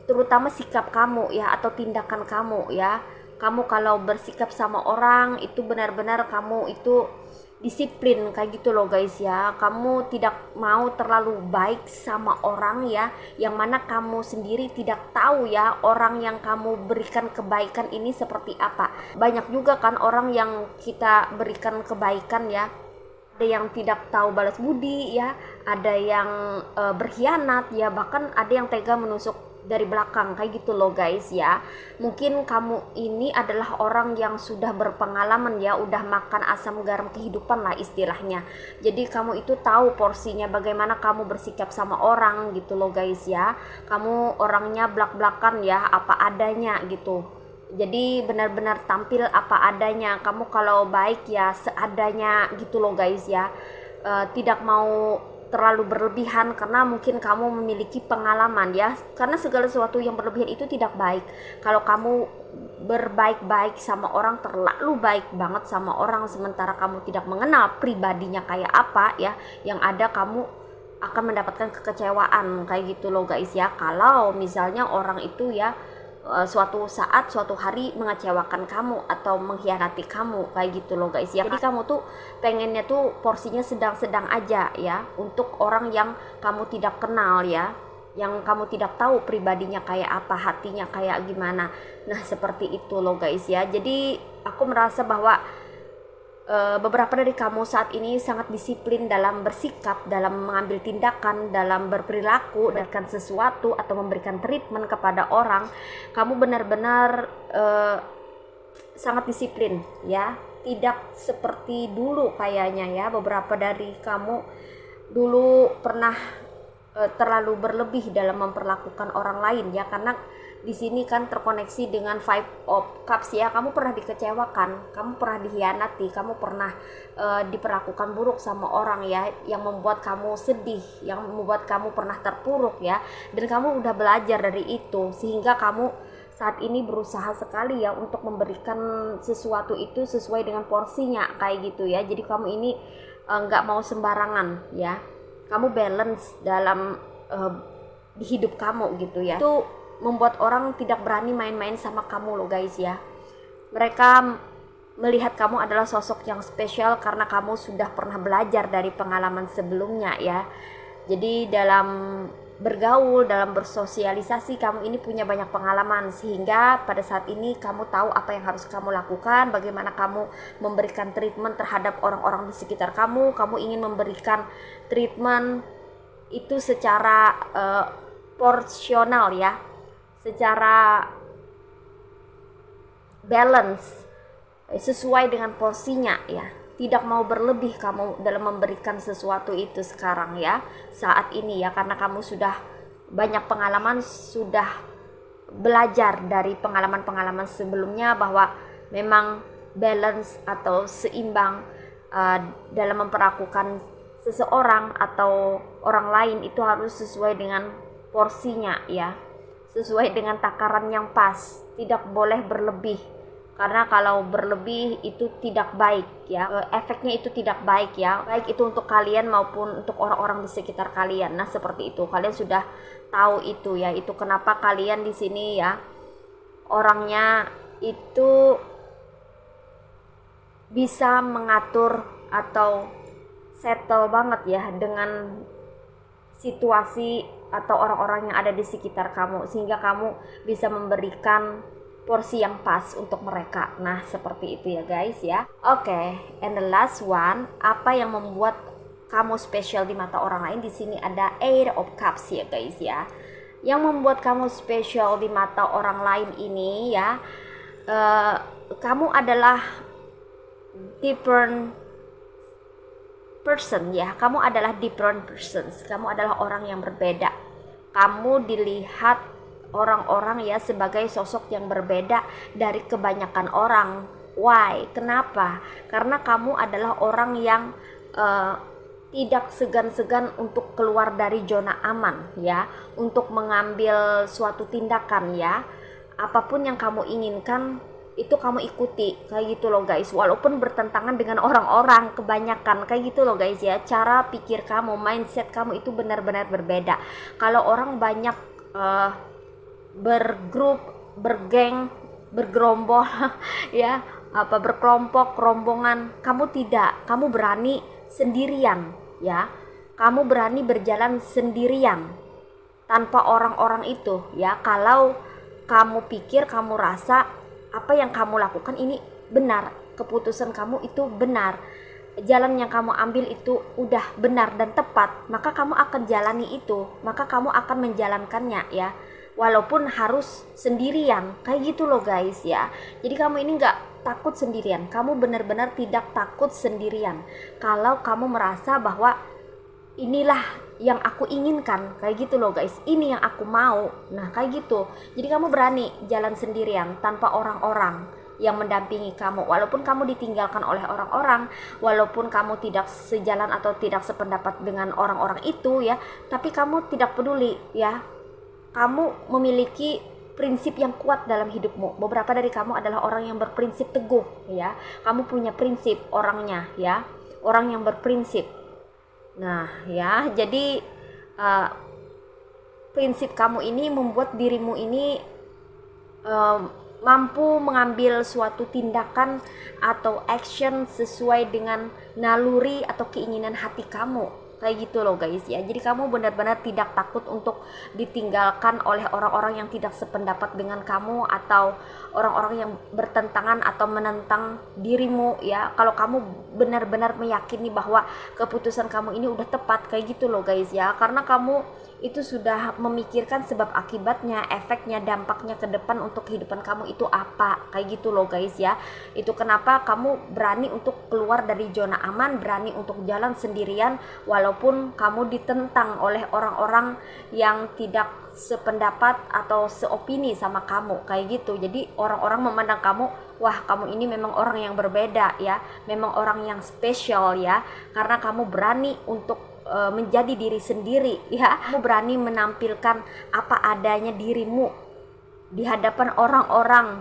terutama sikap kamu ya atau tindakan kamu ya. Kamu kalau bersikap sama orang itu benar-benar kamu itu disiplin kayak gitu loh guys ya. Kamu tidak mau terlalu baik sama orang ya, yang mana kamu sendiri tidak tahu ya orang yang kamu berikan kebaikan ini seperti apa. Banyak juga kan orang yang kita berikan kebaikan ya, ada yang tidak tahu balas budi ya, ada yang berkhianat ya, bahkan ada yang tega menusuk dari belakang kayak gitu loh guys ya. Mungkin kamu ini adalah orang yang sudah berpengalaman ya, udah makan asam garam kehidupan lah istilahnya. Jadi kamu itu tahu porsinya bagaimana kamu bersikap sama orang gitu loh guys ya. Kamu orangnya blak-blakan ya, apa adanya gitu. Jadi benar-benar tampil apa adanya. Kamu kalau baik ya seadanya gitu loh guys ya. Tidak mau terlalu berlebihan karena mungkin kamu memiliki pengalaman ya. Karena segala sesuatu yang berlebihan itu tidak baik. Kalau kamu berbaik-baik sama orang, terlalu baik banget sama orang, sementara kamu tidak mengenal pribadinya kayak apa ya, yang ada kamu akan mendapatkan kekecewaan kayak gitu loh guys ya. Kalau misalnya orang itu ya suatu saat, suatu hari mengecewakan kamu atau mengkhianati kamu kayak gitu loh guys ya. Jadi kamu tuh pengennya tuh porsinya sedang-sedang aja ya, untuk orang yang kamu tidak kenal ya, yang kamu tidak tahu pribadinya kayak apa, hatinya kayak gimana. Nah seperti itu loh guys ya. Jadi aku merasa bahwa beberapa dari kamu saat ini sangat disiplin dalam bersikap, dalam mengambil tindakan, dalam berperilaku, memberikan sesuatu atau memberikan treatment kepada orang. Kamu benar-benar sangat disiplin ya, tidak seperti dulu kayaknya ya. Beberapa dari kamu dulu pernah terlalu berlebih dalam memperlakukan orang lain ya, karena di sini kan terkoneksi dengan five of cups ya. Kamu pernah dikecewakan, kamu pernah dikhianati, kamu pernah diperlakukan buruk sama orang ya, yang membuat kamu sedih, yang membuat kamu pernah terpuruk ya, dan kamu udah belajar dari itu sehingga kamu saat ini berusaha sekali ya untuk memberikan sesuatu itu sesuai dengan porsinya kayak gitu ya. Jadi kamu ini nggak mau sembarangan ya, kamu balance dalam di hidup kamu gitu ya. Itu membuat orang tidak berani main-main sama kamu loh guys ya. Mereka melihat kamu adalah sosok yang spesial karena kamu sudah pernah belajar dari pengalaman sebelumnya ya. Jadi dalam bergaul, dalam bersosialisasi, kamu ini punya banyak pengalaman, sehingga pada saat ini kamu tahu apa yang harus kamu lakukan, bagaimana kamu memberikan treatment terhadap orang-orang di sekitar kamu. Kamu ingin memberikan treatment itu secara porsional ya, secara balance, sesuai dengan porsinya ya. Tidak mau berlebih kamu dalam memberikan sesuatu itu sekarang ya, saat ini ya, karena kamu sudah banyak pengalaman, sudah belajar dari pengalaman-pengalaman sebelumnya bahwa memang balance atau seimbang dalam memperlakukan seseorang atau orang lain itu harus sesuai dengan porsinya ya, sesuai dengan takaran yang pas, tidak boleh berlebih. Karena kalau berlebih itu tidak baik ya, efeknya itu tidak baik ya, baik itu untuk kalian maupun untuk orang-orang di sekitar kalian. Nah seperti itu, kalian sudah tahu itu ya, itu kenapa kalian di sini ya orangnya itu bisa mengatur atau settle banget ya dengan situasi atau orang-orang yang ada di sekitar kamu, sehingga kamu bisa memberikan porsi yang pas untuk mereka. Nah seperti itu ya guys ya. Oke, and the last one, apa yang membuat kamu spesial di mata orang lain? Di sini ada Eight of Cups ya guys ya. Yang membuat kamu spesial di mata orang lain ini ya, kamu adalah different person ya. Kamu adalah different persons. Kamu adalah orang yang berbeda. Kamu dilihat orang-orang ya sebagai sosok yang berbeda dari kebanyakan orang. Why? Kenapa? Karena kamu adalah orang yang tidak segan-segan untuk keluar dari zona aman ya, untuk mengambil suatu tindakan ya. Apapun yang kamu inginkan itu kamu ikuti, kayak gitu loh guys, walaupun bertentangan dengan orang-orang kebanyakan, kayak gitu loh guys ya. Cara pikir kamu, mindset kamu itu benar-benar berbeda. Kalau orang banyak bergrup, bergeng, bergerombol ya, apa berkelompok, rombongan, kamu tidak, kamu berani sendirian ya, kamu berani berjalan sendirian tanpa orang-orang itu ya. Kalau kamu pikir, kamu rasa apa yang kamu lakukan ini benar, keputusan kamu itu benar, jalan yang kamu ambil itu udah benar dan tepat, maka kamu akan jalani itu, maka kamu akan menjalankannya ya, walaupun harus sendirian, kayak gitu loh guys ya. Jadi kamu ini nggak takut sendirian, kamu benar-benar tidak takut sendirian kalau kamu merasa bahwa inilah yang aku inginkan, kayak gitu loh guys, ini yang aku mau. Nah kayak gitu, jadi kamu berani jalan sendirian tanpa orang-orang yang mendampingi kamu, walaupun kamu ditinggalkan oleh orang-orang, walaupun kamu tidak sejalan atau tidak sependapat dengan orang-orang itu ya, tapi kamu tidak peduli ya. Kamu memiliki prinsip yang kuat dalam hidupmu. Beberapa dari kamu adalah orang yang berprinsip teguh ya. Kamu punya prinsip orangnya ya, orang yang berprinsip. Nah ya, jadi prinsip kamu ini membuat dirimu ini mampu mengambil suatu tindakan atau action sesuai dengan naluri atau keinginan hati kamu, kayak gitu loh guys ya. Jadi kamu benar-benar tidak takut untuk ditinggalkan oleh orang-orang yang tidak sependapat dengan kamu atau orang-orang yang bertentangan atau menentang dirimu ya. Kalau kamu benar-benar meyakini bahwa keputusan kamu ini udah tepat, kayak gitu loh guys ya, karena kamu itu sudah memikirkan sebab akibatnya, efeknya, dampaknya ke depan untuk kehidupan kamu itu apa, kayak gitu loh guys ya. Itu kenapa kamu berani untuk keluar dari zona aman, berani untuk jalan sendirian walaupun kamu ditentang oleh orang-orang yang tidak sependapat atau seopini sama kamu, kayak gitu. Jadi orang-orang memandang kamu, wah kamu ini memang orang yang berbeda ya, memang orang yang spesial ya, karena kamu berani untuk menjadi diri sendiri ya. Kamu berani menampilkan apa adanya dirimu di hadapan orang-orang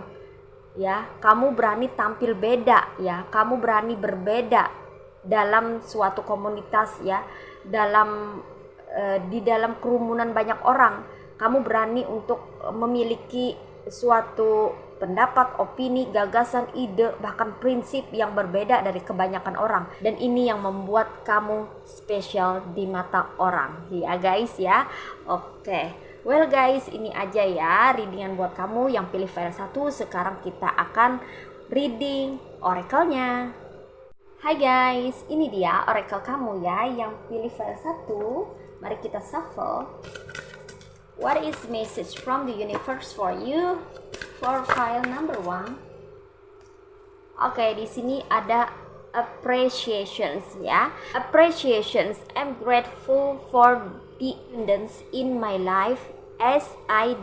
ya. Kamu berani tampil beda ya, kamu berani berbeda dalam suatu komunitas ya, dalam di dalam kerumunan banyak orang. Kamu berani untuk memiliki suatu pendapat, opini, gagasan, ide, bahkan prinsip yang berbeda dari kebanyakan orang. Dan ini yang membuat kamu spesial di mata orang, ya guys ya. Oke, well guys, ini aja ya readingan buat kamu yang pilih file 1. Sekarang kita akan reading oracle-nya. Hai guys, ini dia oracle kamu ya yang pilih file 1. Mari kita shuffle. What is message from the universe for you? For file number 1. Oke, di sini ada appreciations ya. Appreciations. I'm grateful for the abundance in my life as I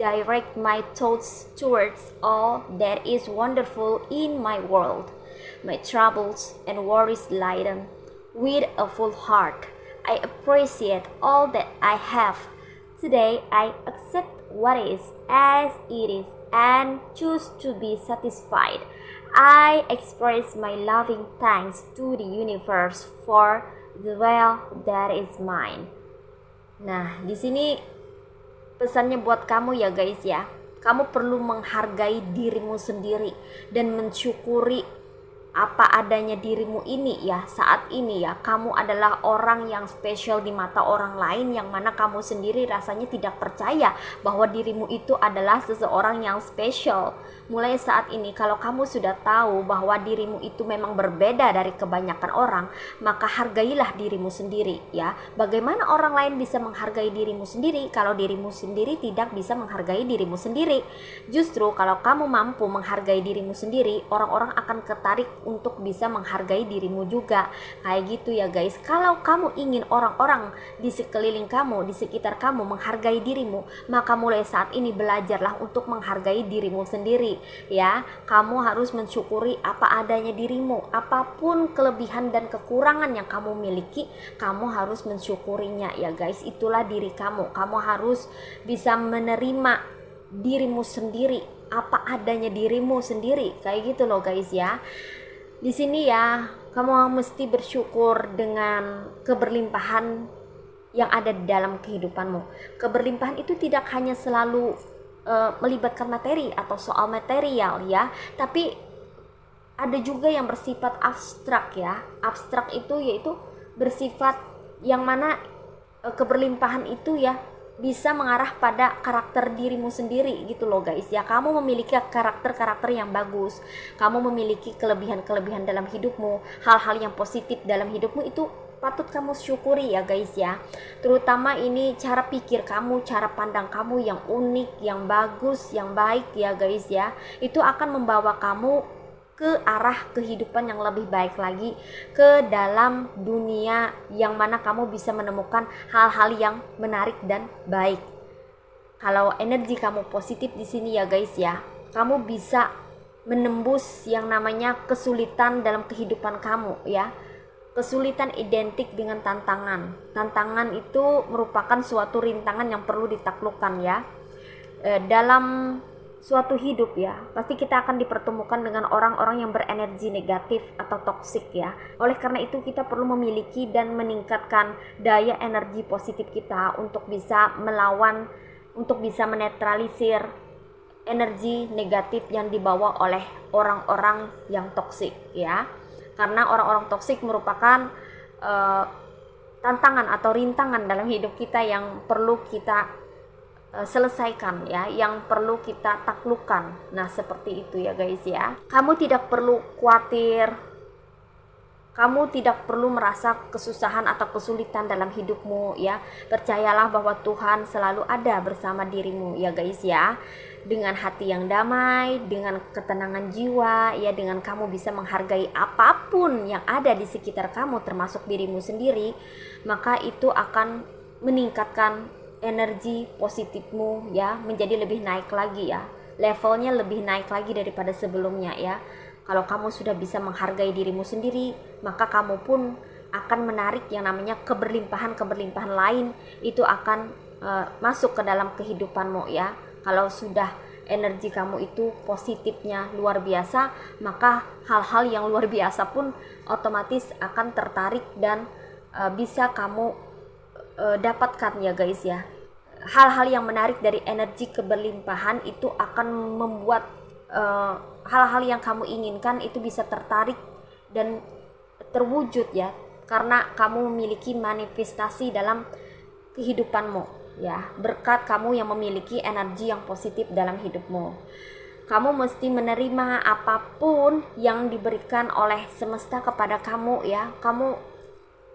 direct my thoughts towards all that is wonderful in my world. My troubles and worries lighten with a full heart. I appreciate all that I have. Today I accept what is as it is and choose to be satisfied. I express my loving thanks to the universe for the wealth that is mine. Nah, di sini pesannya buat kamu ya guys ya. Kamu perlu menghargai dirimu sendiri dan mensyukuri apa adanya dirimu ini ya. Saat ini ya, kamu adalah orang yang spesial di mata orang lain, yang mana kamu sendiri rasanya tidak percaya bahwa dirimu itu adalah seseorang yang spesial. Mulai saat ini, kalau kamu sudah tahu bahwa dirimu itu memang berbeda dari kebanyakan orang, maka hargailah dirimu sendiri ya. Bagaimana orang lain bisa menghargai dirimu sendiri kalau dirimu sendiri tidak bisa menghargai dirimu sendiri? Justru kalau kamu mampu menghargai dirimu sendiri, orang-orang akan tertarik untuk bisa menghargai dirimu juga. Kayak gitu ya guys. Kalau kamu ingin orang-orang di sekeliling kamu, di sekitar kamu menghargai dirimu, maka mulai saat ini belajarlah untuk menghargai dirimu sendiri ya. Kamu harus mensyukuri apa adanya dirimu. Apapun kelebihan dan kekurangan yang kamu miliki, kamu harus mensyukurinya ya guys. Itulah diri kamu. Kamu harus bisa menerima dirimu sendiri, apa adanya dirimu sendiri. Kayak gitu loh guys ya. Di sini ya, kamu mesti bersyukur dengan keberlimpahan yang ada di dalam kehidupanmu. Keberlimpahan itu tidak hanya selalu melibatkan materi atau soal material ya, tapi ada juga yang bersifat abstrak ya. Abstrak itu yaitu bersifat yang mana keberlimpahan itu ya bisa mengarah pada karakter dirimu sendiri gitu loh guys ya. Kamu memiliki karakter-karakter yang bagus, kamu memiliki kelebihan-kelebihan dalam hidupmu, hal-hal yang positif dalam hidupmu itu patut kamu syukuri ya guys ya. Terutama ini cara pikir kamu, cara pandang kamu yang unik, yang bagus, yang baik ya guys ya. Itu akan membawa kamu ke arah kehidupan yang lebih baik lagi, ke dalam dunia yang mana kamu bisa menemukan hal-hal yang menarik dan baik. Kalau energi kamu positif di sini ya guys ya, kamu bisa menembus yang namanya kesulitan dalam kehidupan kamu ya. Kesulitan identik dengan tantangan. Tantangan itu merupakan suatu rintangan yang perlu ditaklukkan ya. Dalam suatu hidup ya, pasti kita akan dipertemukan dengan orang-orang yang berenergi negatif atau toksik ya. Oleh karena itu kita perlu memiliki dan meningkatkan daya energi positif kita untuk bisa melawan, untuk bisa menetralisir energi negatif yang dibawa oleh orang-orang yang toksik ya. Karena orang-orang toksik merupakan tantangan atau rintangan dalam hidup kita yang perlu kita selesaikan ya, yang perlu kita taklukkan. Nah seperti itu ya guys ya. Kamu tidak perlu khawatir, kamu tidak perlu merasa kesusahan atau kesulitan dalam hidupmu ya. Percayalah bahwa Tuhan selalu ada bersama dirimu ya guys ya. Dengan hati yang damai, dengan ketenangan jiwa ya, dengan kamu bisa menghargai apapun yang ada di sekitar kamu termasuk dirimu sendiri, maka itu akan meningkatkan energi positifmu ya, menjadi lebih naik lagi ya, levelnya lebih naik lagi daripada sebelumnya ya. Kalau kamu sudah bisa menghargai dirimu sendiri, maka kamu pun akan menarik yang namanya keberlimpahan lain, itu akan masuk ke dalam kehidupanmu ya. Kalau sudah energi kamu itu positifnya luar biasa, maka hal-hal yang luar biasa pun otomatis akan tertarik dan bisa kamu dapatkan ya guys ya. hal-hal yang menarik dari energi keberlimpahan itu akan membuat hal-hal yang kamu inginkan itu bisa tertarik dan terwujud ya, karena kamu memiliki manifestasi dalam kehidupanmu ya, berkat kamu yang memiliki energi yang positif dalam hidupmu. Kamu mesti menerima apapun yang diberikan oleh semesta kepada kamu ya. Kamu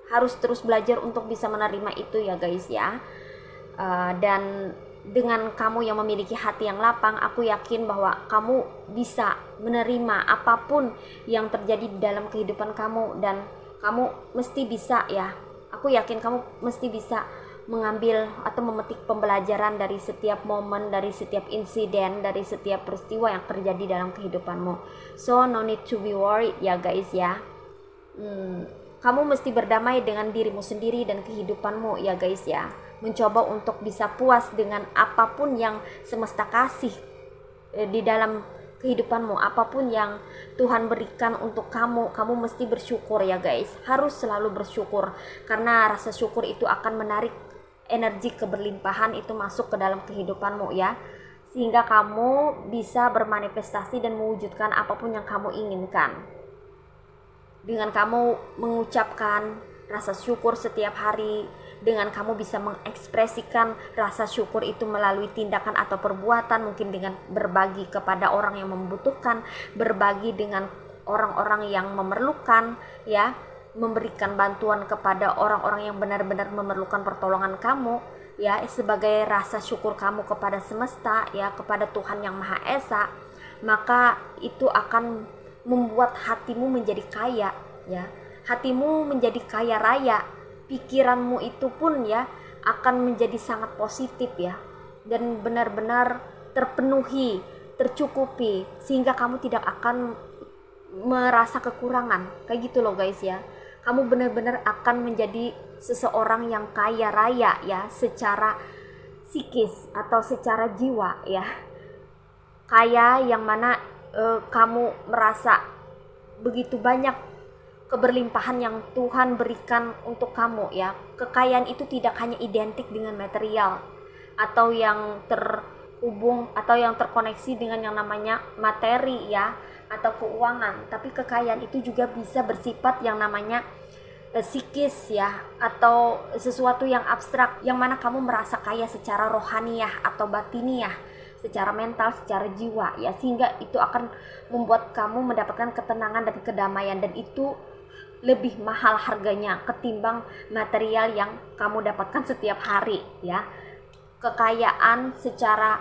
harus terus belajar untuk bisa menerima itu ya guys ya. Dan dengan kamu yang memiliki hati yang lapang, aku yakin bahwa kamu bisa menerima apapun yang terjadi di dalam kehidupan kamu, dan kamu mesti bisa ya. Aku yakin kamu mesti bisa mengambil atau memetik pembelajaran dari setiap momen, dari setiap insiden, dari setiap peristiwa yang terjadi dalam kehidupanmu. So no need to be worried ya guys ya. Kamu mesti berdamai dengan dirimu sendiri dan kehidupanmu ya guys ya. Mencoba untuk bisa puas dengan apapun yang semesta kasih di dalam kehidupanmu, apapun yang Tuhan berikan untuk kamu. Kamu mesti bersyukur ya guys, harus selalu bersyukur, karena rasa syukur itu akan menarik energi keberlimpahan itu masuk ke dalam kehidupanmu ya, sehingga kamu bisa bermanifestasi dan mewujudkan apapun yang kamu inginkan. Dengan kamu mengucapkan rasa syukur setiap hari, dengan kamu bisa mengekspresikan rasa syukur itu melalui tindakan atau perbuatan, mungkin dengan berbagi kepada orang yang membutuhkan, berbagi dengan orang-orang yang memerlukan ya, memberikan bantuan kepada orang-orang yang benar-benar memerlukan pertolongan kamu ya, sebagai rasa syukur kamu kepada semesta ya, kepada Tuhan yang Maha Esa. Maka itu akan membuat hatimu menjadi kaya ya, hatimu menjadi kaya raya. Pikiranmu itu pun ya akan menjadi sangat positif ya, dan benar-benar terpenuhi, tercukupi, sehingga kamu tidak akan merasa kekurangan. Kayak gitu loh guys ya. Kamu benar-benar akan menjadi seseorang yang kaya raya ya, secara psikis atau secara jiwa ya. Kaya yang mana kamu merasa begitu banyak keberlimpahan yang Tuhan berikan untuk kamu ya. Kekayaan itu tidak hanya identik dengan material atau yang terhubung atau yang terkoneksi dengan yang namanya materi ya, atau keuangan, tapi kekayaan itu juga bisa bersifat yang namanya psikis ya, atau sesuatu yang abstrak, yang mana kamu merasa kaya secara rohaniah atau batiniah, secara mental, secara jiwa ya, sehingga itu akan membuat kamu mendapatkan ketenangan dan kedamaian, dan itu lebih mahal harganya ketimbang material yang kamu dapatkan setiap hari ya. Kekayaan secara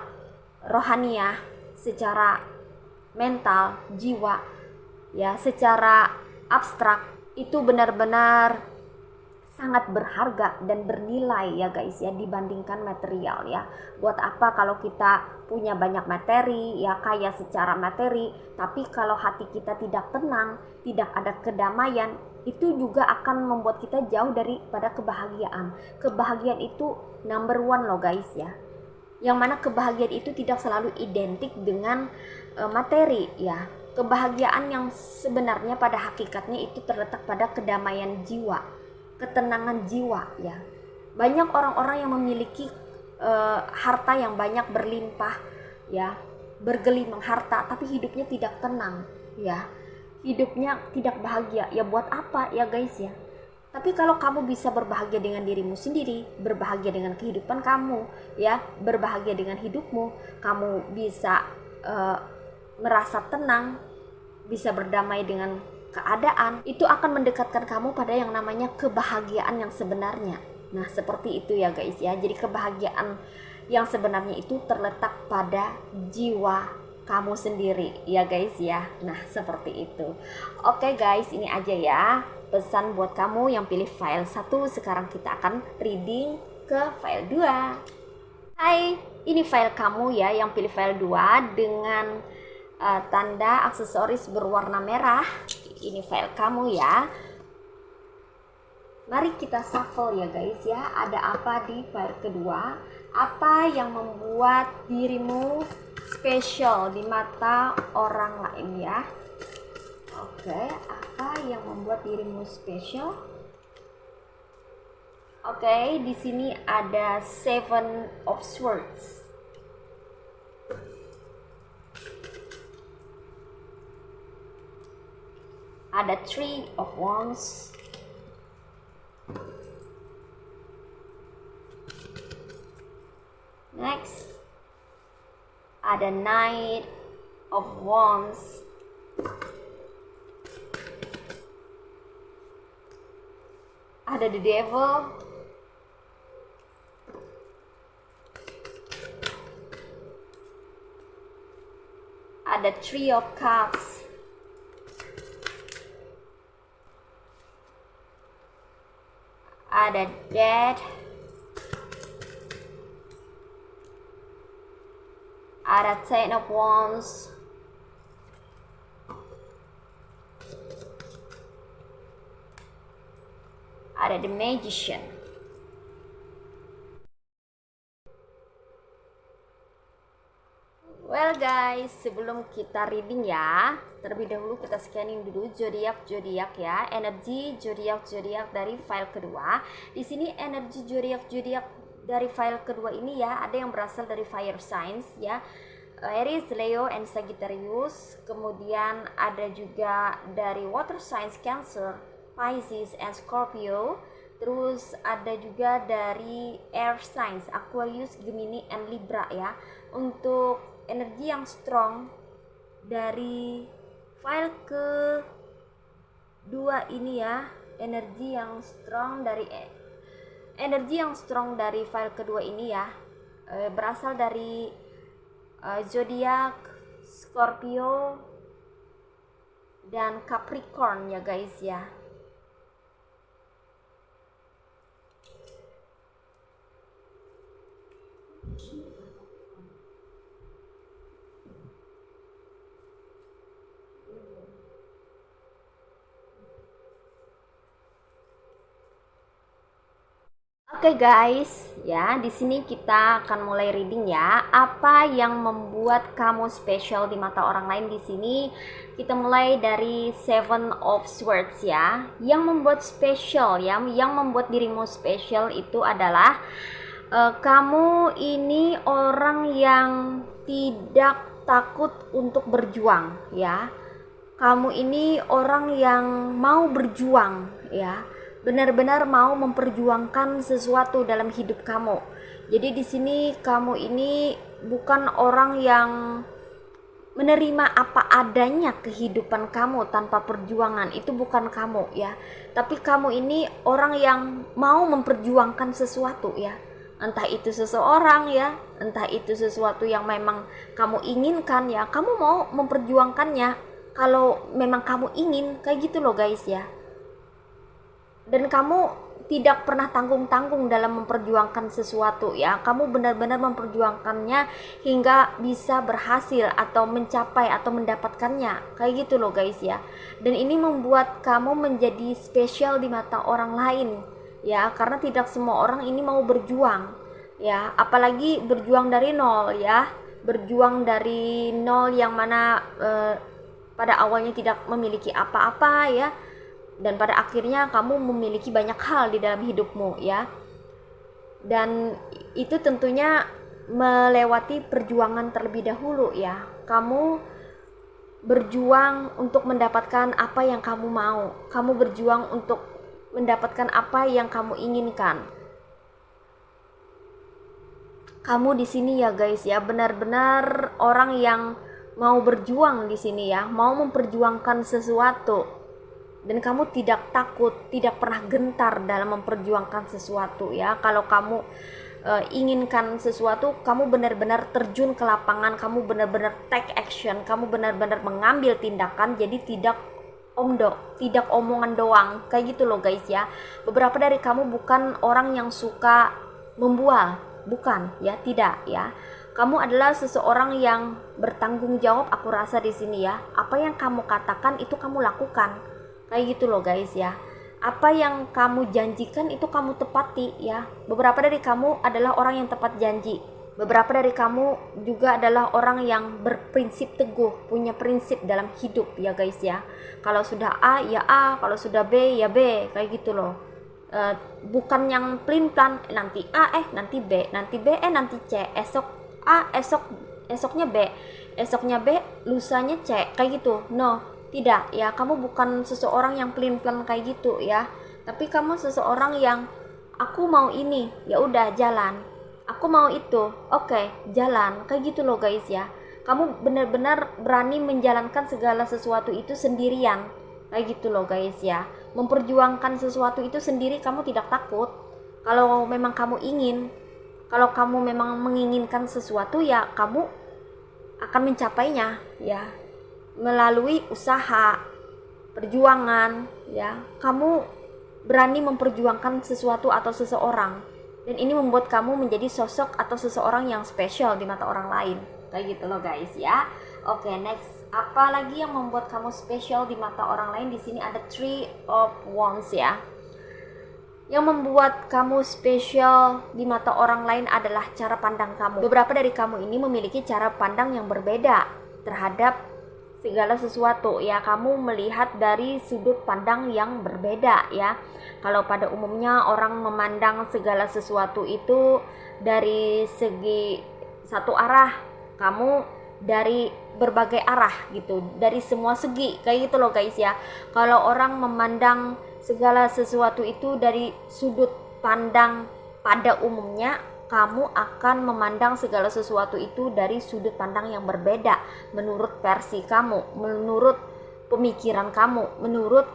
rohaniah, secara mental, jiwa ya, secara abstrak itu benar-benar sangat berharga dan bernilai ya guys ya, dibandingkan material ya. Buat apa kalau kita punya banyak materi ya, kaya secara materi, tapi kalau hati kita tidak tenang, tidak ada kedamaian, itu juga akan membuat kita jauh daripada kebahagiaan. Kebahagiaan itu number one loh guys ya, yang mana kebahagiaan itu tidak selalu identik dengan materi ya. Kebahagiaan yang sebenarnya pada hakikatnya itu terletak pada kedamaian jiwa, ketenangan jiwa ya. Banyak orang-orang yang memiliki harta yang banyak, berlimpah ya, bergelimang harta, tapi hidupnya tidak tenang ya, hidupnya tidak bahagia. Ya buat apa ya guys ya. Tapi kalau kamu bisa berbahagia dengan dirimu sendiri, berbahagia dengan kehidupan kamu ya, berbahagia dengan hidupmu, kamu bisa merasa tenang, bisa berdamai dengan keadaan, itu akan mendekatkan kamu pada yang namanya kebahagiaan yang sebenarnya. Nah seperti itu ya guys ya. Jadi kebahagiaan yang sebenarnya itu terletak pada jiwa kamu sendiri ya guys ya. Nah seperti itu. Oke guys, ini aja ya pesan buat kamu yang pilih file 1. Sekarang kita akan reading ke file 2. Hai, ini file kamu ya yang pilih file 2 dengan tanda aksesoris berwarna merah. Ini file kamu ya. Mari kita shuffle ya guys ya. Ada apa di file kedua? Apa yang membuat dirimu spesial di mata orang lain ya? Oke, apa yang membuat dirimu spesial? Oke, di sini ada Seven of Swords. Ada Three of Wands. Next, ada Knight of Wands. Ada the Devil. Ada Three of Cups. Ada Death. Ada Ten of Wands. Ada The Magician. Well guys, sebelum kita reading ya, terlebih dahulu kita scanning dulu zodiak ya, energi zodiak dari file kedua. Di sini energi zodiak dari file kedua ini ya, ada yang berasal dari fire signs ya, Aries, Leo, and Sagittarius. Kemudian ada juga dari water signs, Cancer, Pisces, and Scorpio. Terus ada juga dari air signs, Aquarius, Gemini, and Libra ya. Untuk energi yang strong dari file kedua ini ya, energi yang strong dari file kedua ini ya, berasal dari zodiak Scorpio dan Capricorn ya guys ya. Oke guys, ya di sini kita akan mulai reading ya. Apa yang membuat kamu spesial di mata orang lain di sini? Kita mulai dari Seven of Swords ya. Yang membuat spesial ya, yang membuat dirimu spesial itu adalah kamu ini orang yang tidak takut untuk berjuang ya. Kamu ini orang yang mau berjuang ya, benar-benar mau memperjuangkan sesuatu dalam hidup kamu. Jadi di sini kamu ini bukan orang yang menerima apa adanya kehidupan kamu tanpa perjuangan, itu bukan kamu ya. Tapi kamu ini orang yang mau memperjuangkan sesuatu ya. Entah itu seseorang ya, entah itu sesuatu yang memang kamu inginkan ya, kamu mau memperjuangkannya kalau memang kamu ingin, kayak gitu loh guys ya. Dan kamu tidak pernah tanggung-tanggung dalam memperjuangkan sesuatu ya. Kamu benar-benar memperjuangkannya hingga bisa berhasil atau mencapai atau mendapatkannya, kayak gitu loh guys ya. Dan ini membuat kamu menjadi spesial di mata orang lain ya, karena tidak semua orang ini mau berjuang ya, apalagi berjuang dari nol ya, berjuang dari nol yang mana pada awalnya tidak memiliki apa-apa ya, dan pada akhirnya kamu memiliki banyak hal di dalam hidupmu ya. Dan itu tentunya melewati perjuangan terlebih dahulu ya. Kamu berjuang untuk mendapatkan apa yang kamu mau. Kamu berjuang untuk mendapatkan apa yang kamu inginkan. Kamu di sini ya guys ya, benar-benar orang yang mau berjuang di sini ya, mau memperjuangkan sesuatu. Dan kamu tidak takut, tidak pernah gentar dalam memperjuangkan sesuatu ya. Kalau kamu inginkan sesuatu, kamu benar-benar terjun ke lapangan, kamu benar-benar take action, kamu benar-benar mengambil tindakan. Jadi tidak tidak omongan doang, kayak gitu loh guys ya. Beberapa dari kamu bukan orang yang suka membual, bukan ya, tidak ya. Kamu adalah seseorang yang bertanggung jawab, aku rasa di sini ya. Apa yang kamu katakan itu kamu lakukan. Kayak gitu loh guys ya. Apa yang kamu janjikan itu kamu tepati ya. Beberapa dari kamu adalah orang yang tepat janji. Beberapa dari kamu juga adalah orang yang berprinsip teguh, punya prinsip dalam hidup ya guys ya. Kalau sudah A ya A, kalau sudah B ya B, kayak gitu loh. uh, bukan yang pelin-pelan, nanti A, nanti B, nanti B, nanti C, esok A, esoknya B, esoknya B, lusanya C, kayak gitu. No, tidak ya, kamu bukan seseorang yang pelin-pelan kayak gitu ya, tapi kamu seseorang yang aku mau ini, ya udah jalan. Aku mau itu, oke, jalan. Kayak gitu loh guys ya. Kamu benar-benar berani menjalankan segala sesuatu itu sendirian. Kayak gitu loh guys ya. Memperjuangkan sesuatu itu sendiri, kamu tidak takut. Kalau memang kamu ingin, kalau kamu memang menginginkan sesuatu, ya kamu akan mencapainya ya, melalui usaha, perjuangan ya. Kamu berani memperjuangkan sesuatu atau seseorang, dan ini membuat kamu menjadi sosok atau seseorang yang spesial di mata orang lain. Kayak gitu loh guys ya. Oke, next, apa lagi yang membuat kamu spesial di mata orang lain? Di sini ada Three of Wands ya. Yang membuat kamu spesial di mata orang lain adalah cara pandang kamu. Beberapa dari kamu ini memiliki cara pandang yang berbeda terhadap segala sesuatu ya. Kamu melihat dari sudut pandang yang berbeda ya. Kalau pada umumnya orang memandang segala sesuatu itu dari segi satu arah, kamu dari berbagai arah gitu, dari semua segi, kayak gitu loh guys ya. Kalau orang memandang segala sesuatu itu dari sudut pandang pada umumnya, kamu akan memandang segala sesuatu itu dari sudut pandang yang berbeda, menurut versi kamu, menurut pemikiran kamu, menurut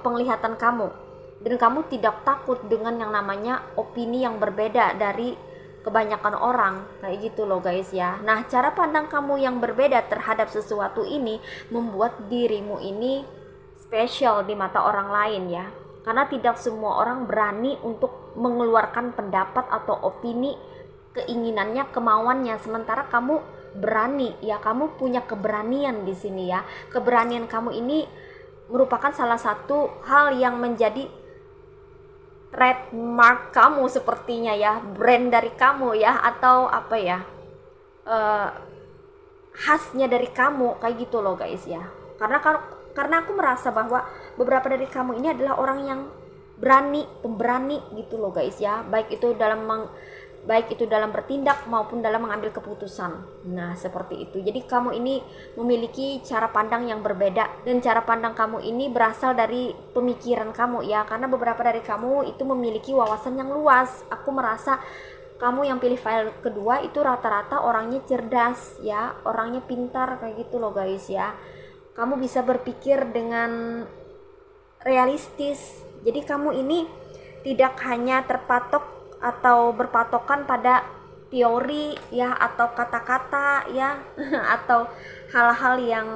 penglihatan kamu. Dan kamu tidak takut dengan yang namanya opini yang berbeda dari kebanyakan orang, kayak gitu loh guys ya. Nah, cara pandang kamu yang berbeda terhadap sesuatu ini membuat dirimu ini spesial di mata orang lain ya. Karena tidak semua orang berani untuk mengeluarkan pendapat atau opini, keinginannya, kemauannya, sementara kamu berani ya. Kamu punya keberanian di sini ya. Keberanian kamu ini merupakan salah satu hal yang menjadi trademark kamu sepertinya ya, brand dari kamu ya, atau apa ya, khasnya dari kamu, kayak gitu loh guys ya. Karena aku merasa bahwa beberapa dari kamu ini adalah orang yang berani, pemberani gitu loh guys ya, baik itu dalam bertindak maupun dalam mengambil keputusan. Nah, seperti itu. Jadi kamu ini memiliki cara pandang yang berbeda, dan cara pandang kamu ini berasal dari pemikiran kamu ya, karena beberapa dari kamu itu memiliki wawasan yang luas. Aku merasa kamu yang pilih file kedua itu rata-rata orangnya cerdas ya, orangnya pintar, kayak gitu loh guys ya. Kamu bisa berpikir dengan realistis. Jadi kamu ini tidak hanya terpatok atau berpatokan pada teori ya, atau kata-kata ya atau hal-hal yang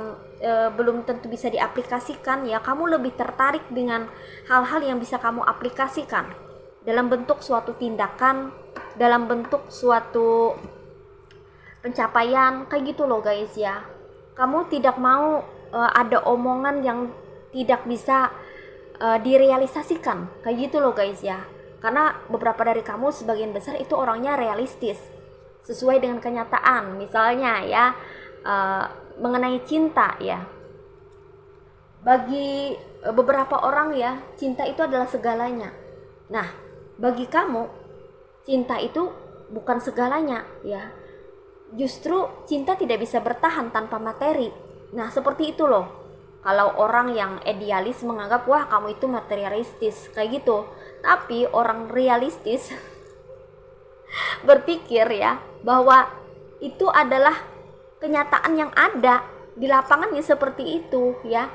belum tentu bisa diaplikasikan ya. Kamu lebih tertarik dengan hal-hal yang bisa kamu aplikasikan dalam bentuk suatu tindakan, dalam bentuk suatu pencapaian, kayak gitu loh guys ya. Kamu tidak mau ada omongan yang tidak bisa direalisasikan, kayak gitu loh guys ya. Karena beberapa dari kamu sebagian besar itu orangnya realistis, sesuai dengan kenyataan. Misalnya ya, mengenai cinta ya, bagi beberapa orang ya, cinta itu adalah segalanya. Nah, bagi kamu cinta itu bukan segalanya ya. Justru cinta tidak bisa bertahan tanpa materi. Nah, seperti itu loh. Kalau orang yang idealis menganggap, wah kamu itu materialistis, kayak gitu. Tapi orang realistis berpikir ya, bahwa itu adalah kenyataan yang ada di lapangannya, seperti itu ya.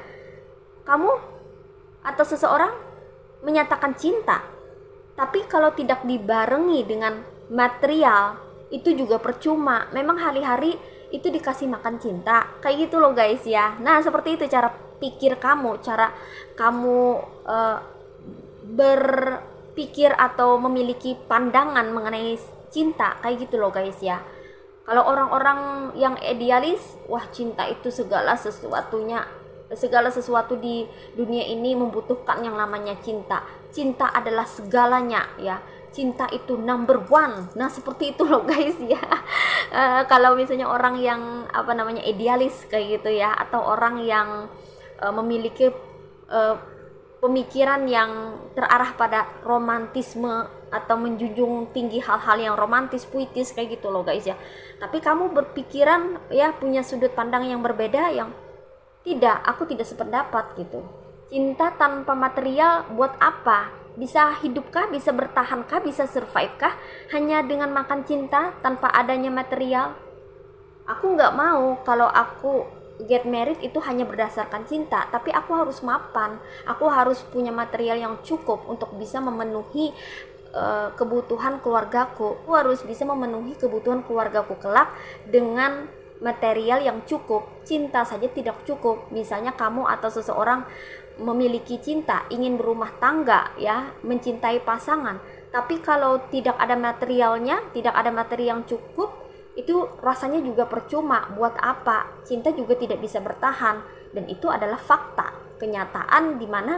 Kamu atau seseorang menyatakan cinta, tapi kalau tidak dibarengi dengan material, itu juga percuma. Memang hari-hari itu dikasih makan cinta, kayak gitu loh guys ya. Nah, seperti itu cara pikir kamu, cara kamu berpikir atau memiliki pandangan mengenai cinta, kayak gitu loh guys ya. Kalau orang-orang yang idealis, wah cinta itu segala sesuatu di dunia ini membutuhkan yang namanya cinta. Cinta adalah segalanya ya. Cinta itu number one. Nah, seperti itu loh guys ya. Kalau misalnya orang yang idealis kayak gitu ya, atau orang yang memiliki pemikiran yang terarah pada romantisme atau menjunjung tinggi hal-hal yang romantis, puitis kayak gitu loh guys ya. Tapi kamu berpikiran ya punya sudut pandang yang berbeda, yang tidak, aku tidak sependapat gitu. Cinta tanpa material buat apa? Bisa hidupkah? Bisa bertahankah? Bisa survive-kah hanya dengan makan cinta tanpa adanya material? Aku nggak mau kalau aku get married itu hanya berdasarkan cinta, tapi aku harus mapan, aku harus punya material yang cukup untuk bisa memenuhi kebutuhan keluargaku. Aku harus bisa memenuhi kebutuhan keluargaku kelak dengan material yang cukup. Cinta saja tidak cukup. Misalnya kamu atau seseorang memiliki cinta, ingin berumah tangga ya, mencintai pasangan, tapi kalau tidak ada materialnya, tidak ada materi yang cukup, itu rasanya juga percuma. Buat apa? Cinta juga tidak bisa bertahan. Dan itu adalah fakta, kenyataan di mana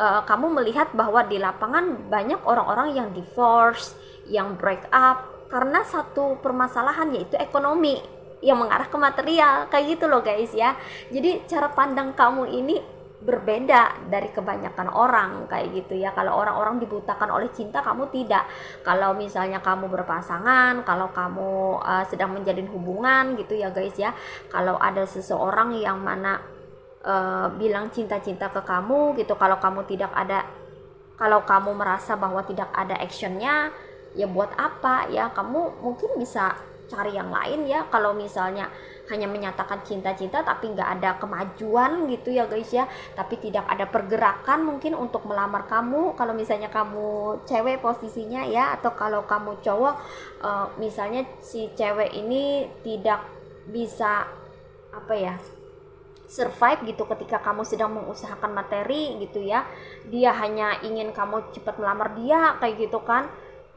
kamu melihat bahwa di lapangan banyak orang-orang yang divorce, yang break up karena satu permasalahan, yaitu ekonomi yang mengarah ke material kayak gitu loh guys ya. Jadi cara pandang kamu ini berbeda dari kebanyakan orang kayak gitu ya. Kalau orang-orang dibutakan oleh cinta, kamu tidak. Kalau misalnya kamu berpasangan, kalau kamu sedang menjalin hubungan gitu ya guys ya, kalau ada seseorang yang mana bilang cinta-cinta ke kamu gitu, kalau kamu tidak ada, kalau kamu merasa bahwa tidak ada actionnya, ya buat apa ya, kamu mungkin bisa cari yang lain ya. Kalau misalnya hanya menyatakan cinta-cinta tapi nggak ada kemajuan gitu ya guys ya, tapi tidak ada pergerakan mungkin untuk melamar kamu, kalau misalnya kamu cewek posisinya ya, atau kalau kamu cowok, misalnya si cewek ini tidak bisa apa ya, survive gitu ketika kamu sedang mengusahakan materi gitu ya, dia hanya ingin kamu cepat melamar dia kayak gitu kan.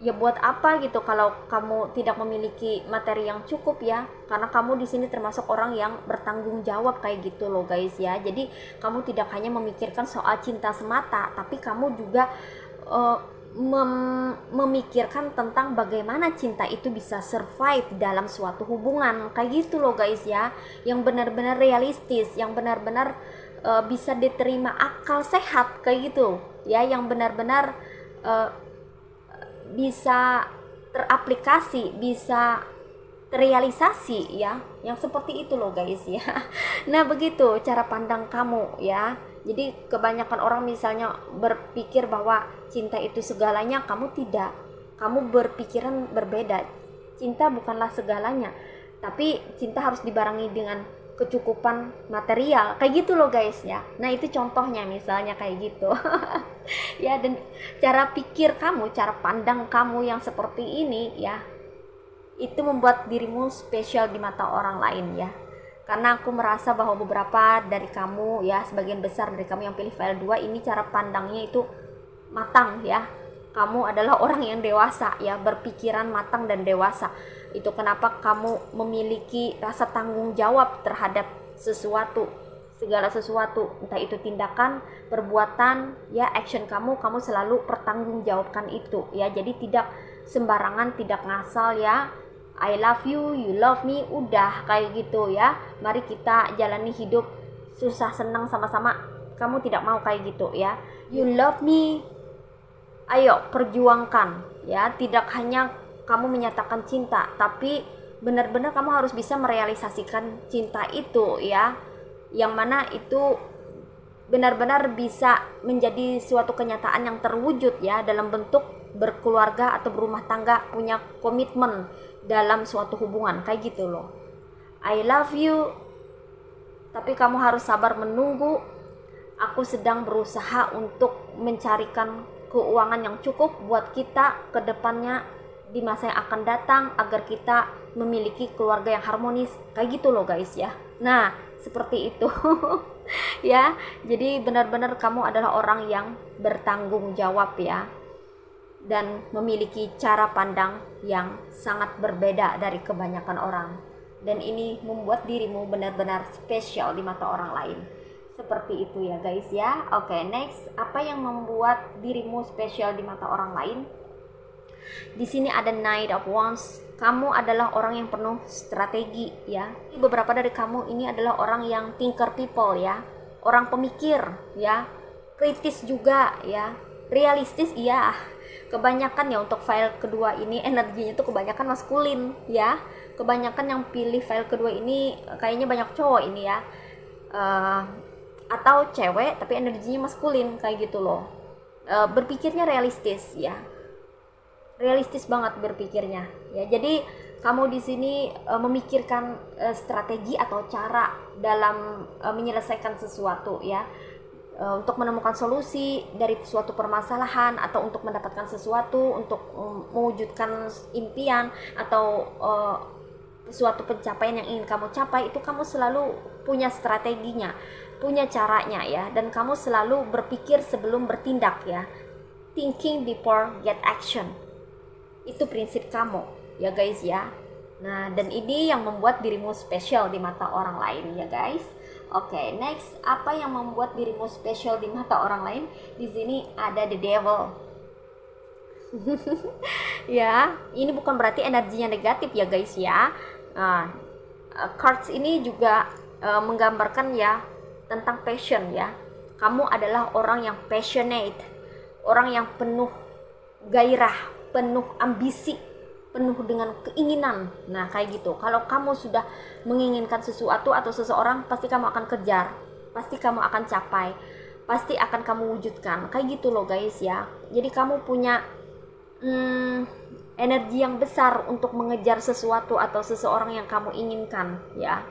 Ya buat apa gitu kalau kamu tidak memiliki materi yang cukup ya, karena kamu di sini termasuk orang yang bertanggung jawab kayak gitu loh guys ya. Jadi kamu tidak hanya memikirkan soal cinta semata, tapi kamu juga memikirkan tentang bagaimana cinta itu bisa survive dalam suatu hubungan kayak gitu loh guys ya, yang benar-benar realistis, yang benar-benar bisa diterima akal sehat kayak gitu ya, yang benar-benar bisa teraplikasi, bisa terrealisasi ya, yang seperti itu loh guys ya. Nah begitu cara pandang kamu ya. Jadi kebanyakan orang misalnya berpikir bahwa cinta itu segalanya, kamu tidak. Kamu berpikiran berbeda. Cinta bukanlah segalanya, tapi cinta harus dibarengi dengan kecukupan material kayak gitu loh guys ya. Nah itu contohnya misalnya kayak gitu. Ya, dan cara pikir kamu, cara pandang kamu yang seperti ini ya, itu membuat dirimu spesial di mata orang lain ya. Karena aku merasa bahwa beberapa dari kamu ya, sebagian besar dari kamu yang pilih file 2 ini cara pandangnya itu matang ya. Kamu adalah orang yang dewasa ya, berpikiran matang dan dewasa. Itu kenapa kamu memiliki rasa tanggung jawab terhadap sesuatu, segala sesuatu, entah itu tindakan, perbuatan ya, action kamu selalu pertanggungjawabkan itu ya. Jadi tidak sembarangan, tidak ngasal ya. I love you, you love me, udah kayak gitu ya. Mari kita jalani hidup susah senang sama-sama. Kamu tidak mau kayak gitu ya. You love me, ayo perjuangkan ya. Tidak hanya kamu menyatakan cinta, tapi benar-benar kamu harus bisa merealisasikan cinta itu ya, yang mana itu benar-benar bisa menjadi suatu kenyataan yang terwujud ya, dalam bentuk berkeluarga atau berumah tangga, punya komitmen dalam suatu hubungan kayak gitu loh. I love you, tapi kamu harus sabar menunggu. Aku sedang berusaha untuk mencarikan keuangan yang cukup buat kita ke depannya di masa yang akan datang, agar kita memiliki keluarga yang harmonis kayak gitu loh guys ya. Nah seperti itu. Ya, jadi benar-benar kamu adalah orang yang bertanggung jawab ya, dan memiliki cara pandang yang sangat berbeda dari kebanyakan orang, dan ini membuat dirimu benar-benar spesial di mata orang lain. Seperti itu ya guys ya. Oke, next, apa yang membuat dirimu spesial di mata orang lain? Di sini ada Knight of Wands. Kamu adalah orang yang penuh strategi ya. Beberapa dari kamu ini adalah orang yang thinker people ya, orang pemikir ya. kritis juga ya, realistis iya. Kebanyakan ya untuk file kedua ini energinya tuh kebanyakan maskulin ya. Kebanyakan yang pilih file kedua ini kayaknya banyak cowok ini ya. Atau cewek tapi energinya maskulin kayak gitu loh. Berpikirnya realistis ya. Realistis banget berpikirnya ya. Jadi kamu di sini memikirkan strategi atau cara dalam menyelesaikan sesuatu ya, untuk menemukan solusi dari suatu permasalahan atau untuk mendapatkan sesuatu, untuk mewujudkan impian atau suatu pencapaian yang ingin kamu capai. Itu kamu selalu punya strateginya, punya caranya ya, dan kamu selalu berpikir sebelum bertindak ya. Thinking before get action. Itu prinsip kamu ya guys ya. Nah, dan ini yang membuat dirimu spesial di mata orang lain ya guys. Oke, next, apa yang membuat dirimu spesial di mata orang lain? Di sini ada the devil. Ya, ini bukan berarti energinya negatif ya guys ya. Cards ini juga menggambarkan ya tentang passion ya. Kamu adalah orang yang passionate, orang yang penuh gairah, penuh ambisi, penuh dengan keinginan. Nah kayak gitu. Kalau kamu sudah menginginkan sesuatu atau seseorang, pasti kamu akan kejar, pasti kamu akan capai, pasti akan kamu wujudkan. Kayak gitu loh guys ya. Jadi kamu punya energi yang besar untuk mengejar sesuatu atau seseorang yang kamu inginkan ya.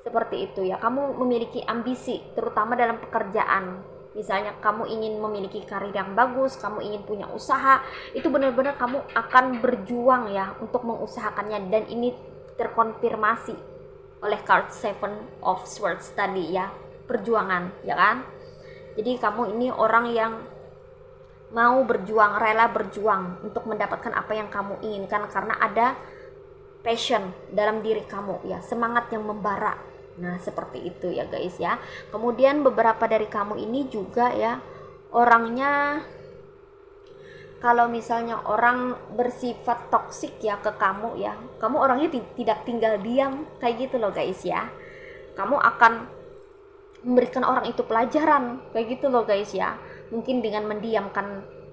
Seperti itu ya. Kamu memiliki ambisi terutama dalam pekerjaan. Misalnya kamu ingin memiliki karir yang bagus, kamu ingin punya usaha, itu benar-benar kamu akan berjuang ya untuk mengusahakannya, dan ini terkonfirmasi oleh card Seven of Swords tadi ya, perjuangan ya kan. Jadi kamu ini orang yang mau berjuang, rela berjuang untuk mendapatkan apa yang kamu inginkan karena ada passion dalam diri kamu ya, semangat yang membara. Nah seperti itu ya guys ya. Kemudian beberapa dari kamu ini juga ya orangnya, kalau misalnya orang bersifat toksik ya ke kamu ya, kamu orangnya tidak tinggal diam kayak gitu loh guys ya. Kamu akan memberikan orang itu pelajaran kayak gitu loh guys ya. Mungkin dengan mendiamkan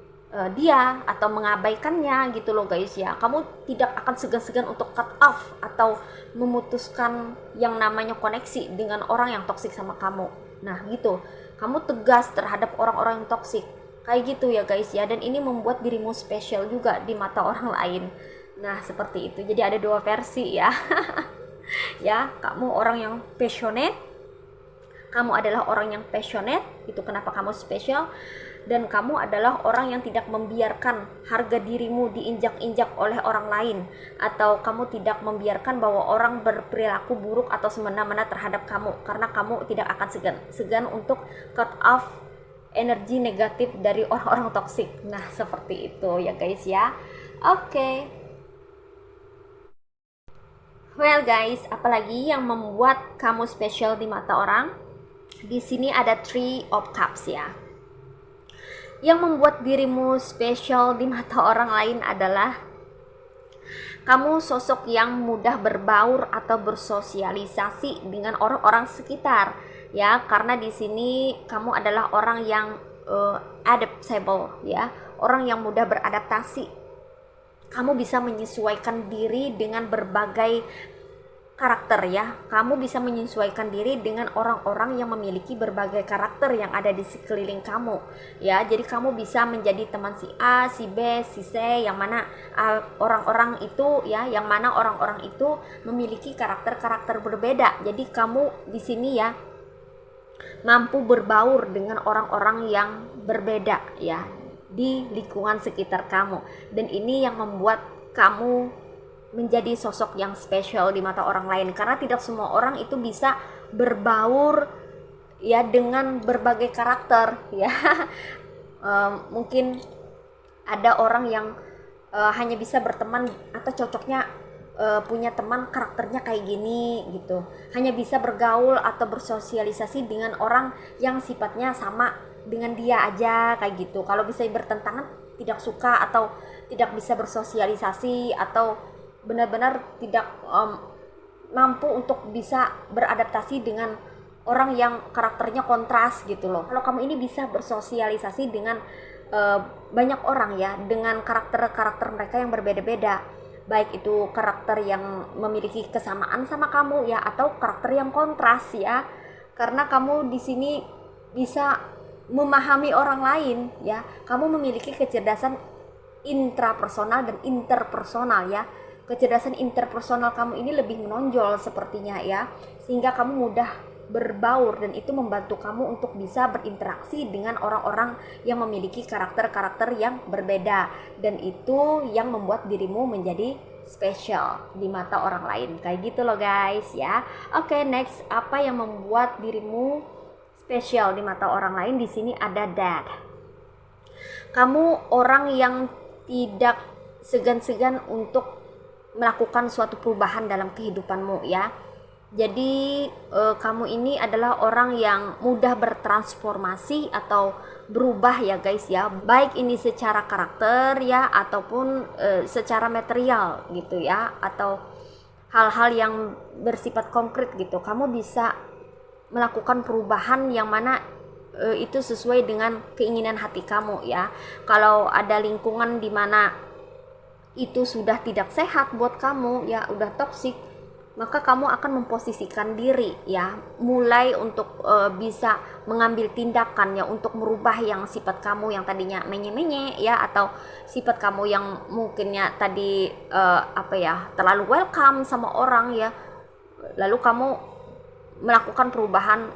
dia atau mengabaikannya gitu loh guys ya. Kamu tidak akan segan-segan untuk cut off atau memutuskan yang namanya koneksi dengan orang yang toksik sama kamu. Nah gitu, kamu tegas terhadap orang-orang yang toksik kayak gitu ya guys ya. Dan ini membuat dirimu spesial juga di mata orang lain. Nah seperti itu. Jadi ada dua versi ya. Ya, kamu orang yang passionate, kamu adalah orang yang passionate, itu kenapa kamu spesial. Dan kamu adalah orang yang tidak membiarkan harga dirimu diinjak-injak oleh orang lain, atau kamu tidak membiarkan bahwa orang berperilaku buruk atau semena-mena terhadap kamu, karena kamu tidak akan segan untuk cut off energi negatif dari orang-orang toksik. Nah seperti itu ya guys ya. Oke. Well guys, apalagi yang membuat kamu spesial di mata orang? Di sini ada Three of Cups ya. Yang membuat dirimu spesial di mata orang lain adalah kamu sosok yang mudah berbaur atau bersosialisasi dengan orang-orang sekitar ya, karena di sini kamu adalah orang yang adaptable ya, orang yang mudah beradaptasi. Kamu bisa menyesuaikan diri dengan berbagai karakter ya. Kamu bisa menyesuaikan diri dengan orang-orang yang memiliki berbagai karakter yang ada di sekeliling kamu ya. Jadi kamu bisa menjadi teman si A, si B, si C, yang mana orang-orang itu ya, yang mana orang-orang itu memiliki karakter-karakter berbeda. Jadi kamu di sini ya mampu berbaur dengan orang-orang yang berbeda ya di lingkungan sekitar kamu, dan ini yang membuat kamu menjadi sosok yang spesial di mata orang lain, karena tidak semua orang itu bisa berbaur ya dengan berbagai karakter ya. Mungkin ada orang yang hanya bisa berteman atau cocoknya punya teman karakternya kayak gini gitu, hanya bisa bergaul atau bersosialisasi dengan orang yang sifatnya sama dengan dia aja kayak gitu. Kalau bisa bertentangan tidak suka atau tidak bisa bersosialisasi atau benar-benar tidak mampu untuk bisa beradaptasi dengan orang yang karakternya kontras gitu loh. Kalau kamu ini bisa bersosialisasi dengan banyak orang ya, dengan karakter-karakter mereka yang berbeda-beda, baik itu karakter yang memiliki kesamaan sama kamu ya, atau karakter yang kontras ya, karena kamu di sini bisa memahami orang lain ya. Kamu memiliki kecerdasan intrapersonal dan interpersonal ya. Kecerdasan interpersonal kamu ini lebih menonjol sepertinya ya, sehingga kamu mudah berbaur, dan itu membantu kamu untuk bisa berinteraksi dengan orang-orang yang memiliki karakter-karakter yang berbeda, dan itu yang membuat dirimu menjadi spesial di mata orang lain, kayak gitu loh guys ya. Oke, next, apa yang membuat dirimu spesial di mata orang lain? Di sini ada that. Kamu orang yang tidak segan-segan untuk melakukan suatu perubahan dalam kehidupanmu ya. Jadi kamu ini adalah orang yang mudah bertransformasi atau berubah ya guys ya, baik ini secara karakter ya, ataupun secara material gitu ya, atau hal-hal yang bersifat konkret gitu. Kamu bisa melakukan perubahan yang mana itu sesuai dengan keinginan hati kamu ya. Kalau ada lingkungan di mana itu sudah tidak sehat buat kamu ya, udah toksik, maka kamu akan memposisikan diri ya, mulai untuk bisa mengambil tindakan ya, untuk merubah yang sifat kamu yang tadinya menye-menye ya, atau sifat kamu yang mungkinnya tadi terlalu welcome sama orang ya, lalu kamu melakukan perubahan,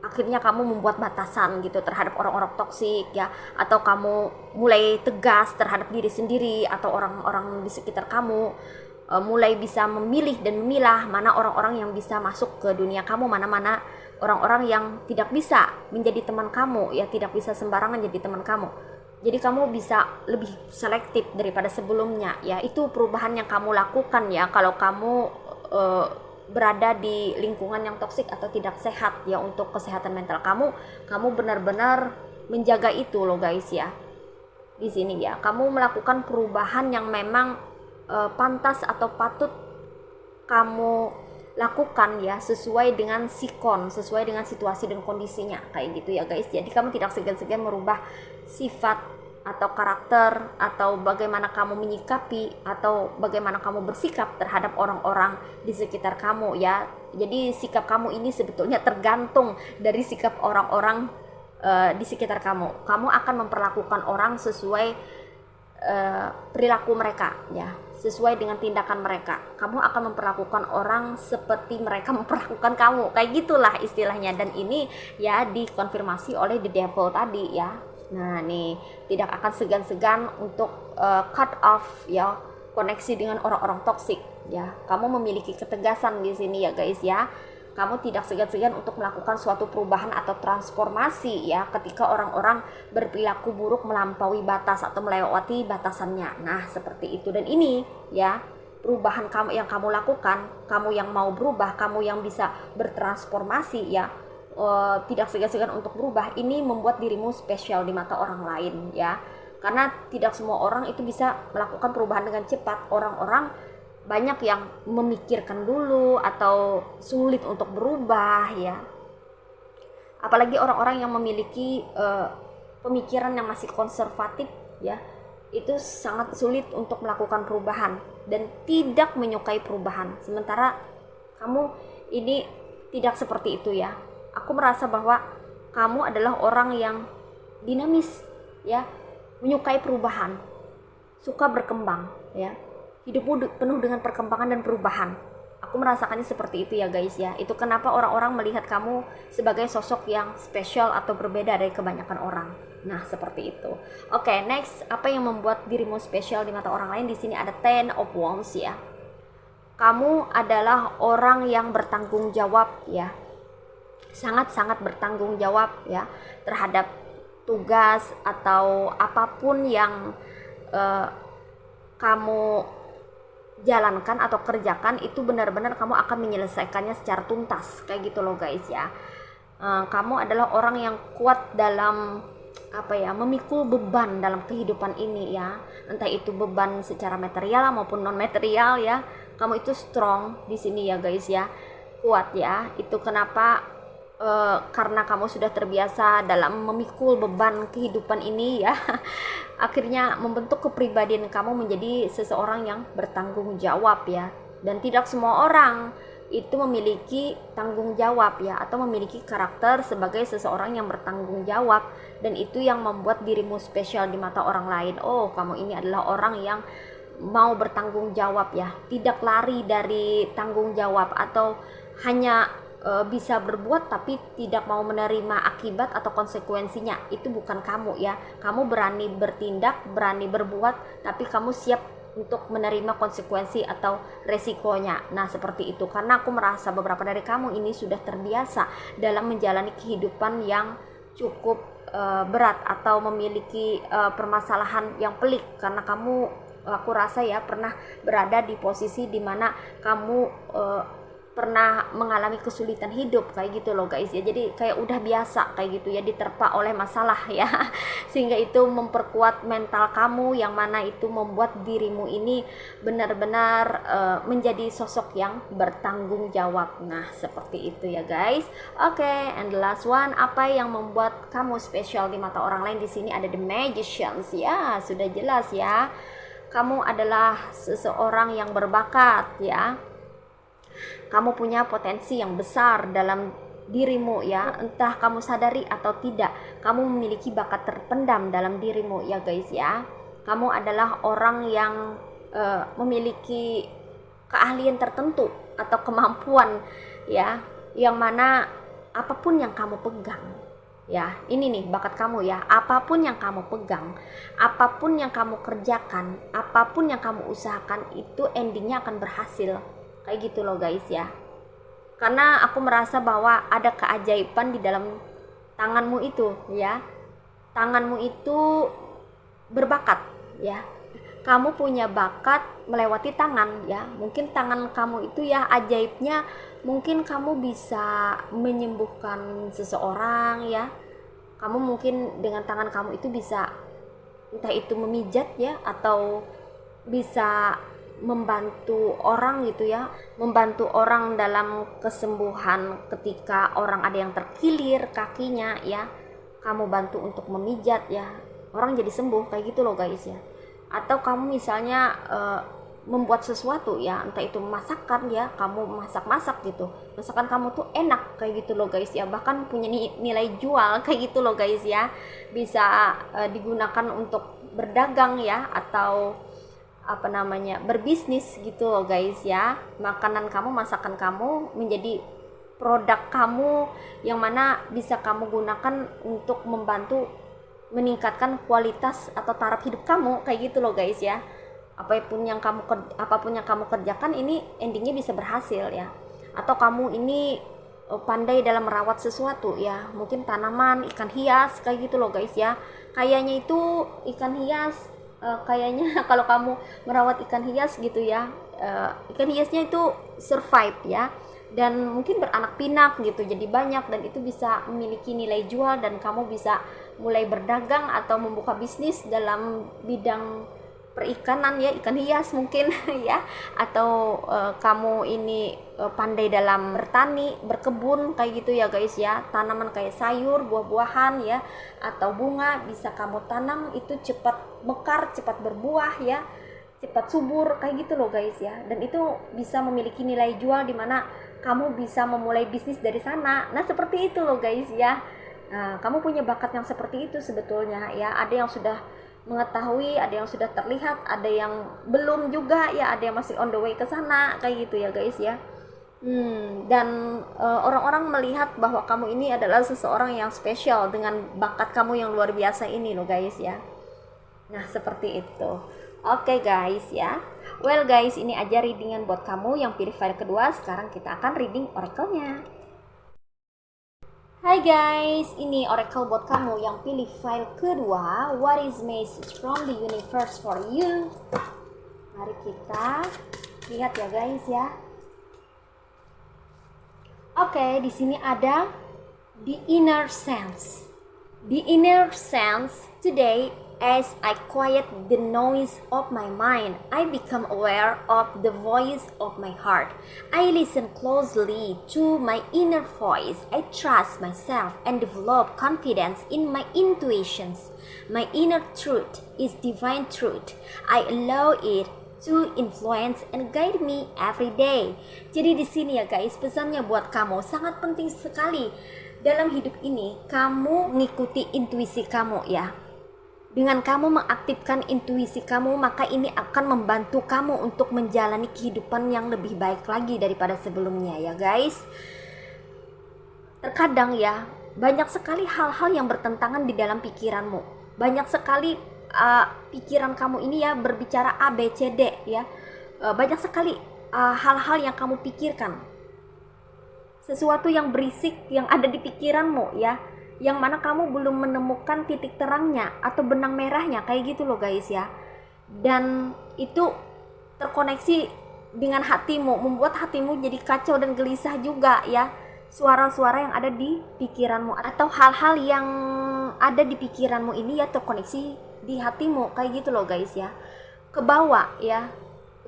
akhirnya kamu membuat batasan gitu terhadap orang-orang toksik ya, atau kamu mulai tegas terhadap diri sendiri atau orang-orang di sekitar kamu, mulai bisa memilih dan memilah mana orang-orang yang bisa masuk ke dunia kamu, mana-mana orang-orang yang tidak bisa menjadi teman kamu ya, tidak bisa sembarangan jadi teman kamu. Jadi kamu bisa lebih selektif daripada sebelumnya ya. Itu perubahan yang kamu lakukan ya, kalau kamu berada di lingkungan yang toksik atau tidak sehat ya, untuk kesehatan mental kamu benar-benar menjaga itu loh guys ya. Di sini ya, kamu melakukan perubahan yang memang pantas atau patut kamu lakukan ya, sesuai dengan sikon, sesuai dengan situasi dan kondisinya, kayak gitu ya guys. Jadi kamu tidak segan-segan merubah sifat atau karakter, atau bagaimana kamu menyikapi, atau bagaimana kamu bersikap terhadap orang-orang di sekitar kamu ya. Jadi sikap kamu ini sebetulnya tergantung dari sikap orang-orang di sekitar kamu. Kamu akan memperlakukan orang sesuai perilaku mereka ya, sesuai dengan tindakan mereka. Kamu akan memperlakukan orang seperti mereka memperlakukan kamu, kayak gitulah istilahnya. Dan ini ya dikonfirmasi oleh the devil tadi ya. Nah nih, tidak akan segan-segan untuk cut off ya, koneksi dengan orang-orang toksik ya. Kamu memiliki ketegasan di sini ya guys ya. Kamu tidak segan-segan untuk melakukan suatu perubahan atau transformasi ya, ketika orang-orang berperilaku buruk melampaui batas atau melewati batasannya. Nah seperti itu. Dan ini ya, perubahan kamu yang kamu lakukan, kamu yang mau berubah, kamu yang bisa bertransformasi ya, tidak segan-segan untuk berubah, ini membuat dirimu spesial di mata orang lain ya. Karena tidak semua orang itu bisa melakukan perubahan dengan cepat. Orang-orang banyak yang memikirkan dulu atau sulit untuk berubah ya. Apalagi orang-orang yang memiliki pemikiran yang masih konservatif ya, itu sangat sulit untuk melakukan perubahan dan tidak menyukai perubahan. Sementara kamu ini tidak seperti itu ya. Aku merasa bahwa kamu adalah orang yang dinamis ya, menyukai perubahan, suka berkembang ya. Hidupmu penuh dengan perkembangan dan perubahan. Aku merasakannya seperti itu ya guys ya. Itu kenapa orang-orang melihat kamu sebagai sosok yang spesial atau berbeda dari kebanyakan orang. Nah seperti itu. Oke, next, apa yang membuat dirimu spesial di mata orang lain? Di sini ada Ten of Wands ya. Kamu adalah orang yang bertanggung jawab ya, sangat-sangat bertanggung jawab ya terhadap tugas atau apapun yang kamu jalankan atau kerjakan, itu benar-benar kamu akan menyelesaikannya secara tuntas, kayak gitu loh guys ya. Kamu adalah orang yang kuat dalam memikul beban dalam kehidupan ini ya, entah itu beban secara material maupun non material ya. Kamu itu strong di sini ya guys ya, kuat ya. Itu kenapa karena kamu sudah terbiasa dalam memikul beban kehidupan ini ya, akhirnya membentuk kepribadian kamu menjadi seseorang yang bertanggung jawab ya. Dan tidak semua orang itu memiliki tanggung jawab ya, atau memiliki karakter sebagai seseorang yang bertanggung jawab, dan itu yang membuat dirimu spesial di mata orang lain. Oh, kamu ini adalah orang yang mau bertanggung jawab ya, tidak lari dari tanggung jawab, atau hanya bisa berbuat tapi tidak mau menerima akibat atau konsekuensinya. Itu bukan kamu ya. Kamu berani bertindak, berani berbuat, tapi kamu siap untuk menerima konsekuensi atau resikonya. Nah, seperti itu. Karena aku merasa beberapa dari kamu ini sudah terbiasa dalam menjalani kehidupan yang cukup berat, atau memiliki permasalahan yang pelik, karena kamu, aku rasa ya, pernah berada di posisi dimana kamu pernah mengalami kesulitan hidup kayak gitu loh guys ya. Jadi kayak udah biasa kayak gitu ya, diterpa oleh masalah ya, sehingga itu memperkuat mental kamu, yang mana itu membuat dirimu ini benar-benar menjadi sosok yang bertanggung jawab. Nah, seperti itu ya guys. Oke, and the last one, apa yang membuat kamu spesial di mata orang lain? Di sini ada the magicians ya, sudah jelas ya. Kamu adalah seseorang yang berbakat ya. Kamu punya potensi yang besar dalam dirimu ya, entah kamu sadari atau tidak. Kamu memiliki bakat terpendam dalam dirimu ya guys ya. Kamu adalah orang yang memiliki keahlian tertentu atau kemampuan ya, yang mana apapun yang kamu pegang ya, ini nih bakat kamu ya, apapun yang kamu pegang, apapun yang kamu kerjakan, apapun yang kamu usahakan, itu endingnya akan berhasil. Kayak gitu loh guys ya. Karena aku merasa bahwa ada keajaiban di dalam tanganmu itu ya. Tanganmu itu berbakat ya. Kamu punya bakat melewati tangan ya. Mungkin tangan kamu itu ya ajaibnya, mungkin kamu bisa menyembuhkan seseorang ya. Kamu mungkin dengan tangan kamu itu bisa, entah itu memijat ya, atau bisa membantu orang gitu ya, membantu orang dalam kesembuhan ketika orang ada yang terkilir kakinya ya, kamu bantu untuk memijat ya, orang jadi sembuh kayak gitu loh guys ya. Atau kamu misalnya membuat sesuatu ya, entah itu masakan ya, kamu masak gitu, masakan kamu tuh enak kayak gitu loh guys ya, bahkan punya nilai jual kayak gitu loh guys ya, bisa digunakan untuk berdagang ya, atau apa namanya, berbisnis gitu loh guys ya. Makanan kamu, masakan kamu menjadi produk kamu, yang mana bisa kamu gunakan untuk membantu meningkatkan kualitas atau taraf hidup kamu kayak gitu loh guys ya. Apapun yang kamu kerjakan ini endingnya bisa berhasil ya. Atau kamu ini pandai dalam merawat sesuatu ya, mungkin tanaman, ikan hias kayak gitu loh guys ya. Kayaknya itu ikan hias, kayaknya kalau kamu merawat ikan hias gitu ya, ikan hiasnya itu survive ya, dan mungkin beranak pinak gitu, jadi banyak, dan itu bisa memiliki nilai jual, dan kamu bisa mulai berdagang atau membuka bisnis dalam bidang perikanan ya, ikan hias mungkin ya. Atau kamu ini pandai dalam bertani, berkebun kayak gitu ya guys ya, tanaman kayak sayur, buah-buahan ya, atau bunga bisa kamu tanam, itu cepat mekar, cepat berbuah ya, cepat subur kayak gitu loh guys ya. Dan itu bisa memiliki nilai jual, dimana kamu bisa memulai bisnis dari sana. Nah, seperti itu loh guys ya. Nah, kamu punya bakat yang seperti itu sebetulnya ya. Ada yang sudah mengetahui, ada yang sudah terlihat, ada yang belum juga ya, ada yang masih on the way ke sana kayak gitu ya guys ya. Dan orang-orang melihat bahwa kamu ini adalah seseorang yang spesial dengan bakat kamu yang luar biasa ini loh guys ya. Nah, seperti itu. Oke guys ya. Well guys, ini aja readingan buat kamu yang pilih file kedua. Sekarang kita akan reading oracle-nya. Hai guys, ini oracle buat kamu yang pilih file kedua. What is message from the universe for you? Mari kita lihat ya guys ya. Oke, di sini ada the inner sense. The inner sense today As I quiet the noise of my mind, I become aware of the voice of my heart. I listen closely to my inner voice. I trust myself and develop confidence in my intuitions. My inner truth is divine truth. I allow it to influence and guide me every day. Jadi di sini ya guys, pesannya buat kamu sangat penting sekali dalam hidup ini kamu mengikuti intuisi kamu ya. Dengan kamu mengaktifkan intuisi kamu, maka ini akan membantu kamu untuk menjalani kehidupan yang lebih baik lagi daripada sebelumnya ya guys. Terkadang ya, banyak sekali hal-hal yang bertentangan di dalam pikiranmu. Banyak sekali pikiran kamu ini ya berbicara A, B, C, D ya. Banyak sekali hal-hal yang kamu pikirkan. Sesuatu yang berisik yang ada di pikiranmu ya, yang mana kamu belum menemukan titik terangnya atau benang merahnya, kayak gitu loh guys ya. Dan itu terkoneksi dengan hatimu, membuat hatimu jadi kacau dan gelisah juga ya. Suara-suara yang ada di pikiranmu atau hal-hal yang ada di pikiranmu ini ya terkoneksi di hatimu, kayak gitu loh guys ya. Kebawa ya,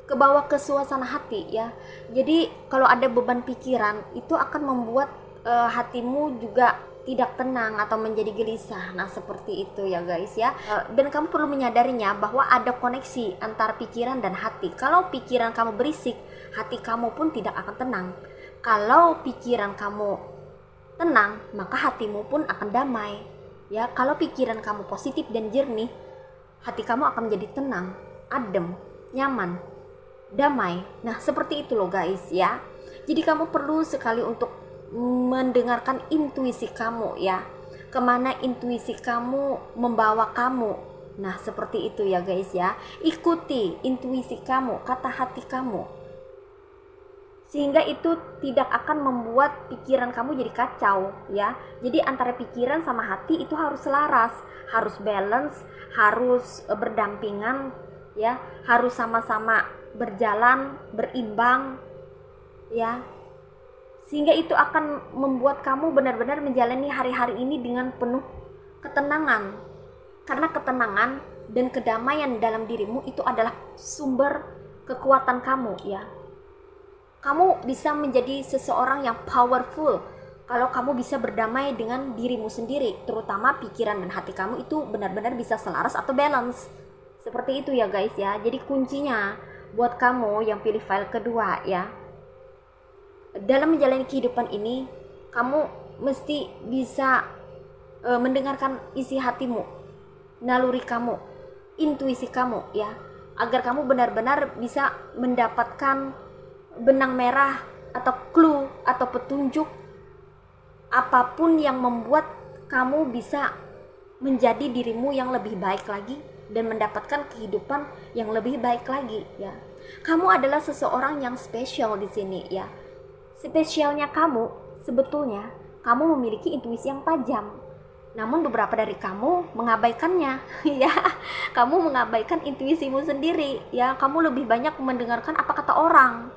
kebawa ke suasana hati ya. Jadi kalau ada beban pikiran itu akan membuat hatimu juga tidak tenang atau menjadi gelisah. Nah seperti itu ya guys ya. Dan kamu perlu menyadarinya bahwa ada koneksi antara pikiran dan hati. Kalau pikiran kamu berisik, hati kamu pun tidak akan tenang. Kalau pikiran kamu tenang, maka hatimu pun akan damai ya. Kalau pikiran kamu positif dan jernih, hati kamu akan menjadi tenang, adem, nyaman, damai. Nah seperti itu loh guys ya. Jadi kamu perlu sekali untuk mendengarkan intuisi kamu ya, kemana intuisi kamu membawa kamu. Nah seperti itu ya guys ya. Ikuti intuisi kamu, kata hati kamu, sehingga itu tidak akan membuat pikiran kamu jadi kacau ya. Jadi antara pikiran sama hati itu harus selaras, harus balance, harus berdampingan ya, harus sama-sama berjalan, berimbang ya. Sehingga itu akan membuat kamu benar-benar menjalani hari-hari ini dengan penuh ketenangan. Karena ketenangan dan kedamaian dalam dirimu itu adalah sumber kekuatan kamu ya. Kamu bisa menjadi seseorang yang powerful kalau kamu bisa berdamai dengan dirimu sendiri, terutama pikiran dan hati kamu itu benar-benar bisa selaras atau balance. Seperti itu ya guys ya. Jadi kuncinya buat kamu yang pilih file kedua ya, dalam menjalani kehidupan ini kamu mesti bisa mendengarkan isi hatimu, naluri kamu, intuisi kamu ya, agar kamu benar-benar bisa mendapatkan benang merah atau clue atau petunjuk apapun yang membuat kamu bisa menjadi dirimu yang lebih baik lagi dan mendapatkan kehidupan yang lebih baik lagi ya. Kamu adalah seseorang yang spesial di sini ya. Spesialnya kamu sebetulnya kamu memiliki intuisi yang tajam. Namun beberapa dari kamu mengabaikannya ya. Kamu mengabaikan intuisimu sendiri ya. Kamu lebih banyak mendengarkan apa kata orang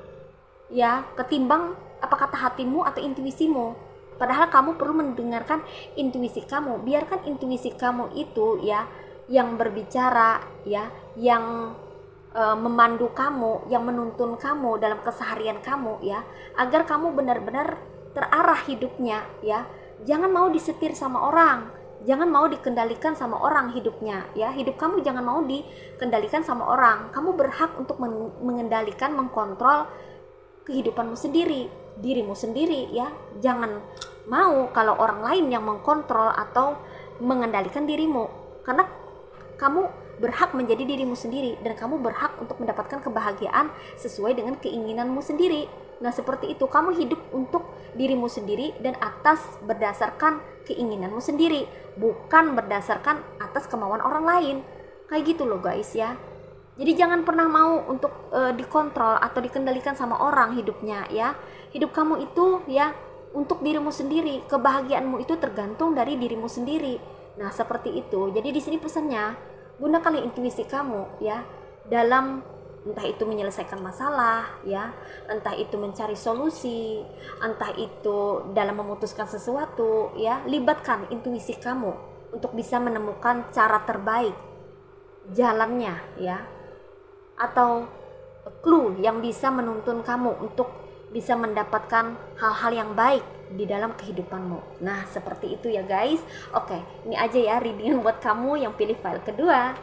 ya, ketimbang apa kata hatimu atau intuisimu. Padahal kamu perlu mendengarkan intuisi kamu. Biarkan intuisi kamu itu ya yang berbicara ya, yang memandu kamu, yang menuntun kamu dalam keseharian kamu ya, agar kamu benar-benar terarah hidupnya ya. Jangan mau disetir sama orang, jangan mau dikendalikan sama orang hidupnya ya. Hidup kamu jangan mau dikendalikan sama orang. Kamu berhak untuk mengendalikan, mengkontrol kehidupanmu sendiri, dirimu sendiri ya. Jangan mau kalau orang lain yang mengkontrol atau mengendalikan dirimu, karena kamu berhak menjadi dirimu sendiri dan kamu berhak untuk mendapatkan kebahagiaan sesuai dengan keinginanmu sendiri. Nah seperti itu, kamu hidup untuk dirimu sendiri dan atas berdasarkan keinginanmu sendiri, bukan berdasarkan atas kemauan orang lain. Kayak gitu loh guys ya. Jadi jangan pernah mau untuk dikontrol atau dikendalikan sama orang hidupnya ya. Hidup kamu itu ya untuk dirimu sendiri, kebahagiaanmu itu tergantung dari dirimu sendiri. Nah seperti itu. Jadi di sini pesannya, gunakanlah intuisi kamu ya dalam entah itu menyelesaikan masalah ya, entah itu mencari solusi, entah itu dalam memutuskan sesuatu ya. Libatkan intuisi kamu untuk bisa menemukan cara terbaik jalannya ya, atau clue yang bisa menuntun kamu untuk bisa mendapatkan hal-hal yang baik di dalam kehidupanmu. Nah, seperti itu ya guys. Oke, ini aja ya readingan buat kamu yang pilih file kedua.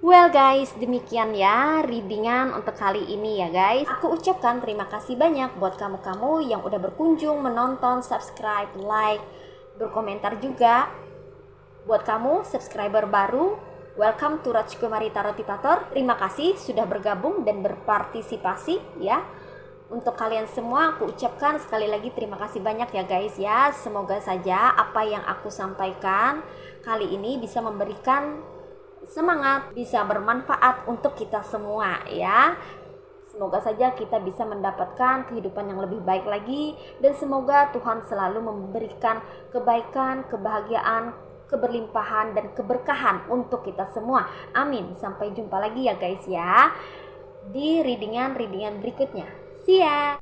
Well guys, demikian ya readingan untuk kali ini ya guys. Aku ucapkan terima kasih banyak buat kamu-kamu yang udah berkunjung, menonton, subscribe, like, berkomentar juga. Buat kamu subscriber baru, welcome to Rajkumari Tarotipator. Terima kasih sudah bergabung dan berpartisipasi ya. Untuk kalian semua aku ucapkan sekali lagi terima kasih banyak ya guys ya. Semoga saja apa yang aku sampaikan kali ini bisa memberikan semangat, bisa bermanfaat untuk kita semua ya. Semoga saja kita bisa mendapatkan kehidupan yang lebih baik lagi, dan semoga Tuhan selalu memberikan kebaikan, kebahagiaan, keberlimpahan dan keberkahan untuk kita semua. Amin. Sampai jumpa lagi ya guys ya di readingan berikutnya. See ya.